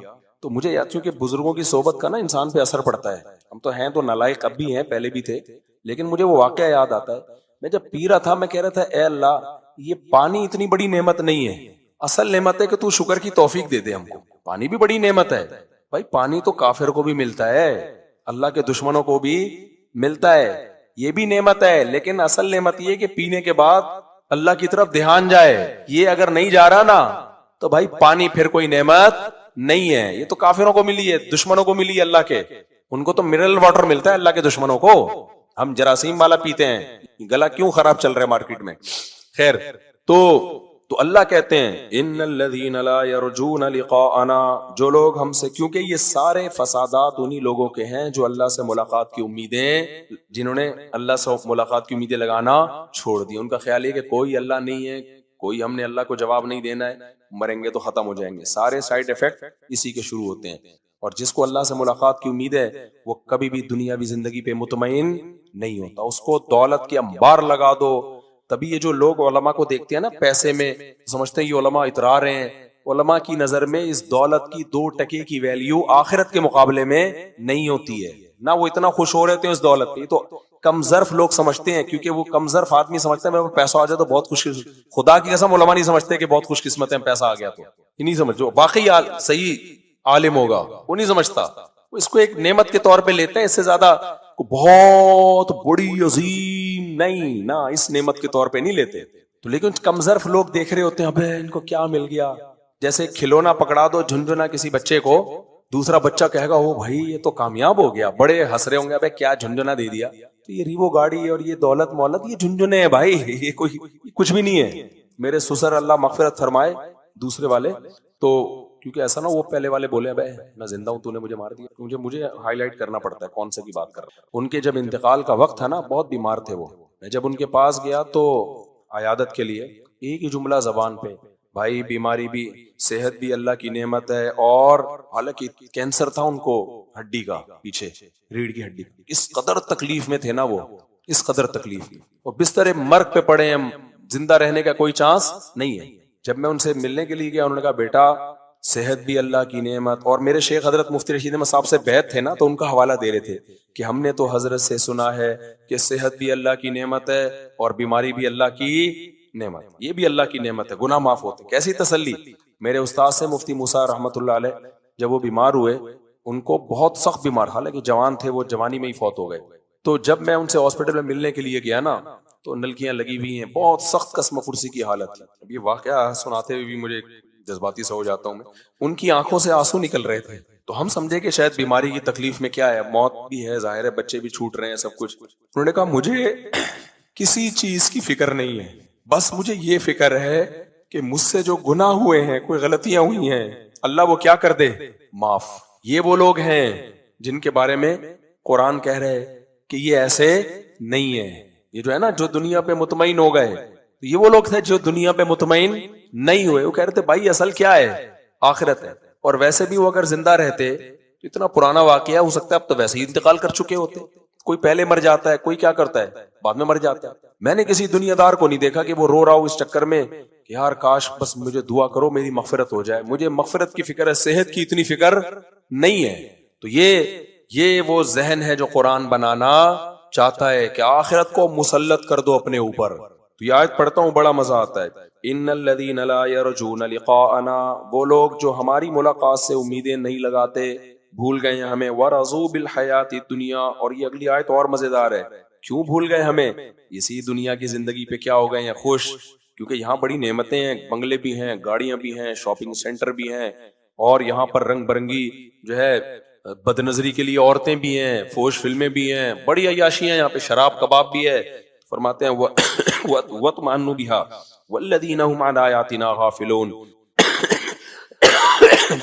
تو مجھے یاد, کیونکہ بزرگوں کی صحبت کا نا انسان پہ اثر پڑتا ہے. ہم تو ہیں تو نالائق اب بھی ہیں, پہلے بھی تھے, لیکن مجھے وہ واقعہ یاد آتا ہے. میں جب پی رہا تھا میں کہہ رہا تھا, اے اللہ یہ پانی اتنی بڑی نعمت نہیں ہے, اصل نعمت ہے کہ تو شکر کی توفیق دے دے ہم کو. پانی بھی بڑی نعمت ہے بھائی, پانی تو کافر کو بھی ملتا ہے, اللہ کے دشمنوں کو بھی ملتا ہے. یہ بھی نعمت ہے، لیکن اصل نعمت یہ کہ پینے کے بعد اللہ کی طرف دھیان جائے. یہ اگر نہیں جا رہا نا تو بھائی پانی پھر کوئی نعمت نہیں ہے. یہ تو کافروں کو ملی ہے، دشمنوں کو ملی ہے اللہ کے. ان کو تو منرل واٹر ملتا ہے، اللہ کے دشمنوں کو ہم جراثیم والا پیتے ہیں. گلا کیوں خراب چل رہا ہے مارکیٹ میں. خیر، تو اللہ کہتے ہیں ان الذین لا یرجون لقاءنا، جو لوگ ہم سے، کیونکہ یہ سارے فسادات انہی لوگوں کے ہیں جو اللہ سے ملاقات کی امیدیں، جنہوں نے اللہ سے ملاقات کی امیدیں لگانا چھوڑ دی. ان کا خیال ہے کہ کوئی اللہ نہیں ہے، کوئی ہم نے اللہ کو جواب نہیں دینا ہے، مریں گے تو ختم ہو جائیں گے. سارے سائیڈ ایفیکٹ اسی کے شروع ہوتے ہیں. اور جس کو اللہ سے ملاقات کی امید ہے وہ کبھی بھی دنیاوی زندگی پہ مطمئن نہیں ہوتا. اس کو دولت کے انبار لگا دو. تبھی یہ جو لوگ علماء کو دیکھتے ہیں نا پیسے میں، سمجھتے ہیں یہ علماء اترا رہے ہیں. علماء کی نظر میں اس دولت کی 2 ٹکے کی ویلیو آخرت کے مقابلے میں نہیں ہوتی ہے. نہ وہ اتنا خوش ہو رہے تھے اس دولت پہ. تو کم ظرف لوگ سمجھتے ہیں، کیونکہ وہ کم ظرف آدمی سمجھتے ہیں میرے کو پیسہ آ جائے تو بہت خوش. خدا کی قسم علماء نہیں سمجھتے کہ بہت خوش قسمت ہے پیسہ آ گیا تو. یہ نہیں سمجھ، جو واقعی صحیح عالم ہوگا وہ نہیں سمجھتا. وہ اس کو ایک نعمت کے طور پہ لیتے ہیں، اس سے زیادہ بہت بڑی عظیم نہیں، نہ اس نعمت کے طور پہ نہیں لیتے. تو لیکن کم ظرف لوگ دیکھ رہے ہوتے ہیں ابے ان کو کیا مل گیا. جیسے کھلونا پکڑا دو جھنجھنا کسی بچے کو، دوسرا بچہ کہے گا او بھائی یہ تو کامیاب ہو گیا. بڑے ہنس رہے ہوں گے ابے کیا جھنجھنا دے دیا. تو یہ ریوو گاڑی اور یہ دولت مولت یہ جھنجھنے ہیں بھائی، یہ کوئی کچھ بھی نہیں ہے. میرے سسر اللہ مغفرت فرمائے دوسرے والے، تو کیونکہ ایسا نہ وہ پہلے والے بولے بھائی میں زندہ ہوں تو نے مجھے مار دیا. مجھے ہائی لائٹ کرنا پڑتا ہے کون سے کی بات کر رہا ہوں. ان کے جب انتقال کا وقت تھا نا، بہت بیمار تھے وہ. میں جب ان کے پاس گیا تو عیادت کے لیے، ایک ہی جملہ زبان پہ، بھائی بیماری بھی، صحت بھی اللہ کی نعمت ہے. اور حالانکہ کینسر تھا ان کو ہڈی کا، پیچھے ریڑھ کی ہڈی. اس قدر تکلیف میں تھے نا وہ، اس قدر تکلیف میں، اور بستر مرگ پہ پڑے ہیں، زندہ رہنے کا کوئی چانس نہیں ہے. جب میں ان سے ملنے کے لیے گیا انہوں نے کہا بیٹا صحت بھی اللہ کی نعمت. اور میرے شیخ حضرت مفتی رشید احمد صاحب سے بیعت تھے نا، تو ان کا حوالہ دے رہے تھے کہ ہم نے تو حضرت سے سنا ہے کہ صحت بھی اللہ کی نعمت ہے اور بیماری بھی اللہ کی نعمت، یہ بھی اللہ کی نعمت ہے، گناہ معاف ہوتے. کیسی تسلی. میرے استاد سے مفتی موسیٰ رحمۃ اللہ علیہ، جب وہ بیمار ہوئے، ان کو بہت سخت بیمار، حالانکہ جوان تھے وہ، جوانی میں ہی فوت ہو گئے. تو جب میں ان سے ہاسپٹل میں ملنے کے لیے گیا نا، تو نلکیاں لگی ہوئی ہیں، بہت سخت قسم کرسی کی حالت تھی. اب یہ واقعہ سناتے ہوئے بھی مجھے جذباتی سا ہو جاتا ہوں میں. ان کی آنکھوں سے آنسو نکل رہے تھے. تو ہم سمجھے کہ شاید بیماری کی تکلیف میں کیا ہے، موت بھی ہے ظاہر ہے، بچے بھی چھوٹ رہے ہیں، سب کچھ. انہوں نے کہا مجھے کسی چیز کی فکر نہیں ہے، بس مجھے یہ فکر ہے کہ مجھ سے جو گناہ ہوئے ہیں، کوئی غلطیاں ہوئی ہیں، اللہ وہ کیا کر دے، معاف. یہ وہ لوگ ہیں جن کے بارے میں قرآن کہہ رہے کہ یہ ایسے نہیں ہے. یہ جو ہے نا جو دنیا پہ مطمئن ہو گئے، یہ وہ لوگ تھے جو دنیا پہ مطمئن نہیں ہوئے. وہ کہہ رہے تھے بھائی اصل کیا ہے، آخرت ہے. اور ویسے بھی وہ اگر زندہ رہتے تو اتنا پرانا واقعہ ہو سکتا ہے اب تو ویسے ہی انتقال کر چکے ہوتے. کوئی پہلے مر جاتا ہے، کوئی کیا کرتا ہے بعد میں مر جاتا ہے. میں نے کسی دنیا دار کو نہیں دیکھا کہ وہ رو رہا ہو اس چکر میں کہ یار کاش بس مجھے دعا کرو میری مغفرت ہو جائے. مجھے مغفرت کی فکر ہے، صحت کی اتنی فکر نہیں ہے. تو یہ وہ ذہن ہے جو قرآن بنانا چاہتا ہے کہ آخرت کو مسلط کر دو اپنے اوپر. تو یہ آیت پڑھتا ہوں بڑا مزہ آتا ہے. ان الذین لا یرجون لقاءنا، وہ لوگ جو ہماری ملاقات سے امیدیں نہیں لگاتے، بھول گئے ہیں ہمیں. ورضوا بالحیات الدنیا، اور یہ اگلی آیت اور مزیدار ہے. کیوں بھول گئے ہمیں؟ اسی دنیا کی زندگی پہ کیا ہو گئے ہیں، خوش. کیونکہ یہاں بڑی نعمتیں ہیں، بنگلے بھی ہیں، گاڑیاں بھی ہیں، شاپنگ سینٹر بھی ہیں، اور یہاں پر رنگ برنگی جو ہے بد نظری کے لیے عورتیں بھی ہیں، فوش فلمیں بھی ہیں، بڑی عیاشیاں، یہاں پہ شراب کباب بھی ہے. فرماتے ہیں وَاطْمَأَنُّوا بِهَا وَالَّذِينَ هُمْ عَنْ آيَاتِنَا غَافِلُونَ،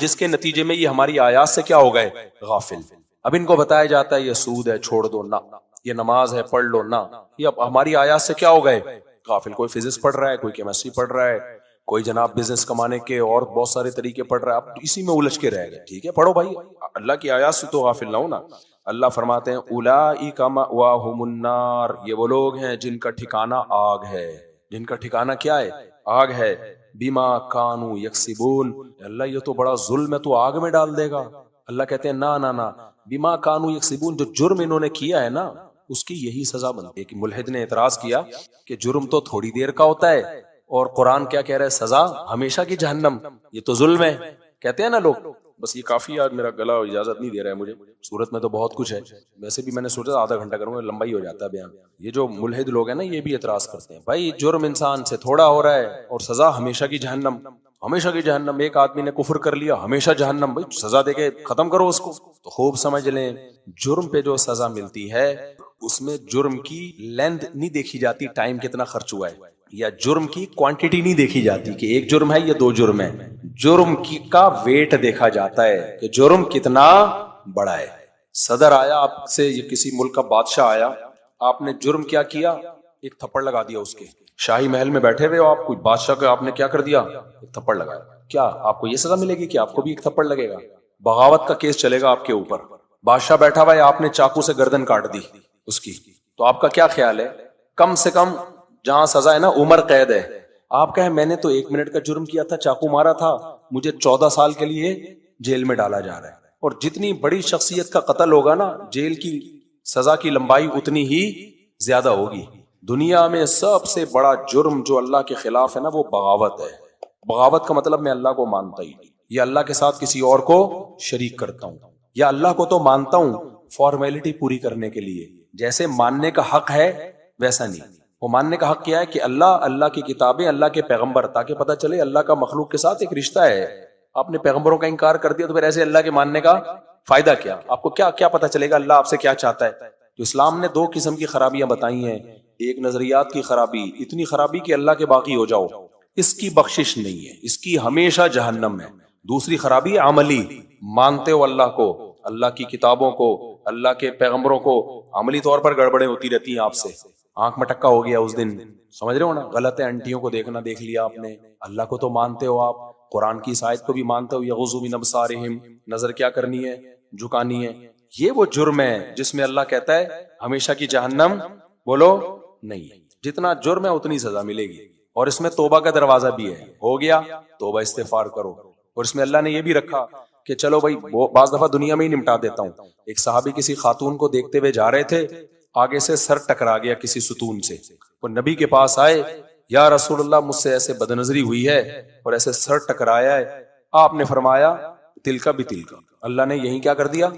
جس کے نتیجے میں یہ ہماری آیات سے کیا ہو گئے، غافل. اب ان کو بتایا جاتا ہے یہ سود ہے چھوڑ دو، نہ. یہ نماز ہے پڑھ لو، نہ. یہ اب ہماری آیات سے کیا ہو گئے، غافل. کوئی فزکس پڑھ رہا ہے، کوئی کیمسٹری پڑھ رہا ہے، کوئی جناب بزنس کمانے کے اور بہت سارے طریقے پڑھ رہا ہے. اب اسی میں الجھ کے رہ گئے. ٹھیک ہے پڑھو بھائی، اللہ کی آیات سے تو غافل نہ ہونا. اللہ فرماتے ہیں اولئک مأواہم النار، یہ وہ لوگ ہیں جن کا ٹھکانہ آگ ہے. جن کا ٹھکانہ کیا ہے، آگ ہے. بما کانوا یکسبون، اللہ یہ تو بڑا ظلم ہے، تو آگ میں ڈال دے گا. اللہ کہتے ہیں نہ، بما کانوا یکسبون، جو جرم انہوں نے کیا ہے نا اس کی یہی سزا بنتی ہے. کہ ملحد نے اعتراض کیا کہ جرم تو تھوڑی دیر کا ہوتا ہے، اور قرآن کیا کہہ رہا ہے، سزا ہمیشہ کی جہنم. یہ تو ظلم ہے. کہتے ہیں نا لوگ بس یہ کافی، آج میرا گلا اجازت نہیں دے رہا ہے مجھے، صورت میں تو بہت کچھ ہے، ویسے بھی میں نے سوچا آدھا گھنٹہ کروں گا، لمبا ہی ہو جاتا ہے بیان۔ یہ جو ملحد لوگ ہیں نا، یہ بھی اعتراض کرتے ہیں بھائی جرم انسان سے تھوڑا ہو رہا ہے اور سزا ہمیشہ کی جہنم، ہمیشہ کی جہنم، ایک آدمی نے کفر کر لیا ہمیشہ جہنم، بھائی سزا دے کے ختم کرو اس کو۔ تو خوب سمجھ لیں، جرم پہ جو سزا ملتی ہے اس میں جرم کی لینتھ نہیں دیکھی جاتی، ٹائم کتنا خرچ ہوا ہے، یا جرم کی کوانٹٹی نہیں دیکھی جاتی کہ ایک جرم ہے یا دو جرم ہے، جرم کی کا ویٹ دیکھا جاتا ہے کہ جرم کتنا بڑا ہے۔ صدر آیا آپ سے، یہ کسی ملک کا بادشاہ آیا، آپ نے جرم کیا کیا؟ ایک تھپڑ لگا دیا اس کے، شاہی محل میں بیٹھے ہوئے ہو آپ، کوئی بادشاہ کا آپ نے کیا کر دیا؟ ایک تھپڑ لگایا، کیا آپ کو یہ سزا ملے گی کہ آپ کو بھی ایک تھپڑ لگے گا؟ بغاوت کا کیس چلے گا آپ کے اوپر، بادشاہ بیٹھا ہوا ہے، آپ نے چاقو سے گردن کاٹ دی اس کی، تو آپ کا کیا خیال ہے؟ کم سے کم جہاں سزا ہے نا عمر قید ہے، آپ کہیں میں نے تو 1 منٹ کا جرم کیا تھا، چاقو مارا تھا، مجھے 14 سال کے لیے جیل میں ڈالا جا رہا ہے۔ اور جتنی بڑی شخصیت کا قتل ہوگا نا، جیل کی سزا کی لمبائی اتنی ہی زیادہ ہوگی۔ دنیا میں سب سے بڑا جرم جو اللہ کے خلاف ہے نا، وہ بغاوت ہے۔ بغاوت کا مطلب میں اللہ کو مانتا ہی نہیں، یا اللہ کے ساتھ کسی اور کو شریک کرتا ہوں، یا اللہ کو تو مانتا ہوں فارمیلٹی پوری کرنے کے لیے، جیسے ماننے کا حق ہے ویسا نہیں۔ وہ ماننے کا حق کیا ہے کہ اللہ، اللہ کی کتابیں، اللہ کے پیغمبر، تاکہ پتہ چلے اللہ کا مخلوق کے ساتھ ایک رشتہ ہے۔ آپ نے پیغمبروں کا انکار کر دیا تو پھر ایسے اللہ کے ماننے کا فائدہ کیا؟ آپ کو کیا پتہ چلے گا اللہ آپ سے کیا چاہتا ہے؟ تو اسلام نے 2 قسم کی خرابیاں بتائی ہیں، ایک نظریات کی خرابی، اتنی خرابی کہ اللہ کے باقی ہو جاؤ، اس کی بخشش نہیں ہے، اس کی ہمیشہ جہنم ہے۔ دوسری خرابی عملی، مانتے ہو اللہ کو، اللہ کی کتابوں کو، اللہ کے پیغمبروں کو، عملی طور پر گڑبڑیں ہوتی رہتی ہیں آپ سے، آنکھ میں ٹکا ہو گیا اس دن، سمجھ رہے ہو نا، غلط ہے، انٹیوں کو دیکھنا دیکھ لیا آپ نے، اللہ کو تو مانتے ہو آپ، قرآن کی اس آیت کو بھی مانتے ہو، یغضوا من ابصارہم، نظر کیا کرنی ہے؟ جھکانی ہے۔ یہ وہ جرم ہے جس میں اللہ کہتا ہے ہمیشہ کی جہنم، بولو نہیں، جتنا جرم ہے اتنی سزا ملے گی، اور اس میں توبہ کا دروازہ بھی ہے، ہو گیا توبہ استغفار کرو، اور اس میں اللہ نے یہ بھی رکھا کہ چلو بھائی بعض دفعہ دنیا میں ہی نمٹا دیتا ہوں۔ ایک صحابی کسی خاتون کو دیکھتے ہوئے جا رہے تھے، آگے سے سر ٹکرا گیا کسی ستون سے، وہ نبی کے پاس آئے، یا رسول اللہ مجھ سے ایسے بدنظری ہوئی ہے اور ایسے سر ٹکرایا ہے، آپ نے فرمایا تل کا بھی تل کا، اللہ نے یہی کیا کر دیا؟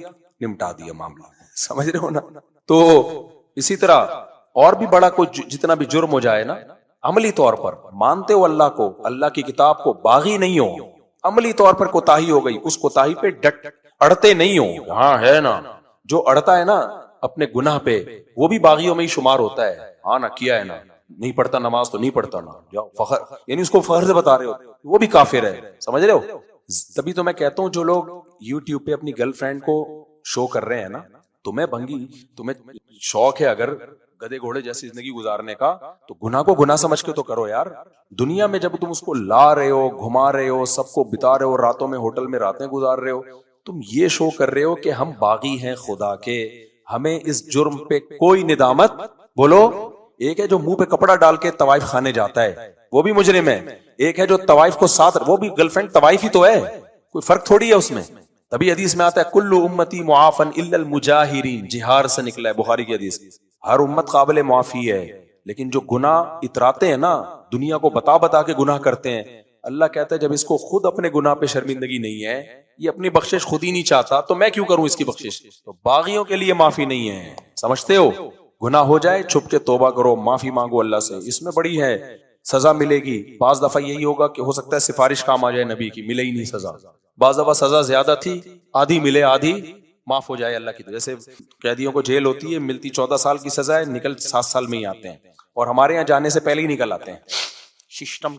نمٹا دیا معاملہ، سمجھ رہے ہو نا؟ تو اسی طرح اور بھی بڑا کوئی جتنا بھی جرم ہو جائے نا، عملی طور پر مانتے ہو اللہ کو، اللہ کی کتاب کو، باغی نہیں ہو، عملی طور پر کوتاہی ہو گئی، اس کوتاہی پہ اڑتے نہیں ہو، ہاں ہے نا، جو اڑتا ہے نا اپنے گناہ پہ وہ بھی باغیوں میں ہی شمار ہوتا ہے، ہاں نا کیا ہے نا، نہیں پڑھتا نماز تو نہیں پڑھتا نا، جاؤ فخر، یعنی اس کو فخر سے بتا رہے ہو، وہ بھی کافر ہے، سمجھ رہے ہو؟ تبھی تو میں کہتا ہوں جو لوگ یوٹیوب پہ اپنی گرل فرینڈ کو شو کر رہے ہیں نا، تمہیں بھنگی، تمہیں شوق ہے اگر گدے گھوڑے جیسی زندگی گزارنے کا، تو گناہ کو گناہ سمجھ کے تو کرو یار۔ دنیا میں جب تم اس کو لا رہے ہو، گھما رہے ہو، سب کو بتا رہے ہو، راتوں میں ہوٹل میں راتیں گزار رہے ہو، تم یہ شو کر رہے ہو کہ ہم باغی ہیں خدا کے، ہمیں اس جرم پہ کوئی ندامت، بولو، ایک ہے جو منہ پہ کپڑا ڈال کے طوائف خانے جاتا ہے وہ بھی مجرم ہے، ایک ہے جو طوائف کو ساتھ، وہ بھی گرل فرینڈ طوائف ہی تو ہے، کوئی فرق تھوڑی ہے اس میں۔ تبھی حدیث میں آتا ہے کل امتی معافن الا المجاہرین، جہار سے نکلا ہے بخاری کی حدیث، ہر امت قابل معافی ہے، لیکن جو گناہ اتراتے ہیں نا، دنیا کو بتا بتا کے گناہ کرتے ہیں، اللہ کہتا ہے جب اس کو خود اپنے گناہ پہ شرمندگی نہیں ہے، یہ اپنی بخشش خود ہی نہیں چاہتا، تو میں کیوں کروں اس کی بخشش؟ تو باغیوں کے لیے معافی نہیں ہے، سمجھتے ہو؟ گناہ ہو جائے چھپ کے توبہ کرو، معافی مانگو اللہ سے، اس میں بڑی ہے، سزا ملے گی۔ بعض دفعہ یہی ہوگا کہ ہو سکتا ہے سفارش کام آ جائے نبی کی، ملے ہی نہیں سزا، بعض دفعہ سزا زیادہ تھی، آدھی ملے آدھی معاف ہو جائے اللہ کی، جیسے قیدیوں کو جیل ہوتی ہے، ملتی 14 سال کی سزا ہے، نکل 7 سال میں ہی آتے ہیں، اور ہمارے یہاں جانے سے پہلے ہی نکل آتے ہیں، سسٹم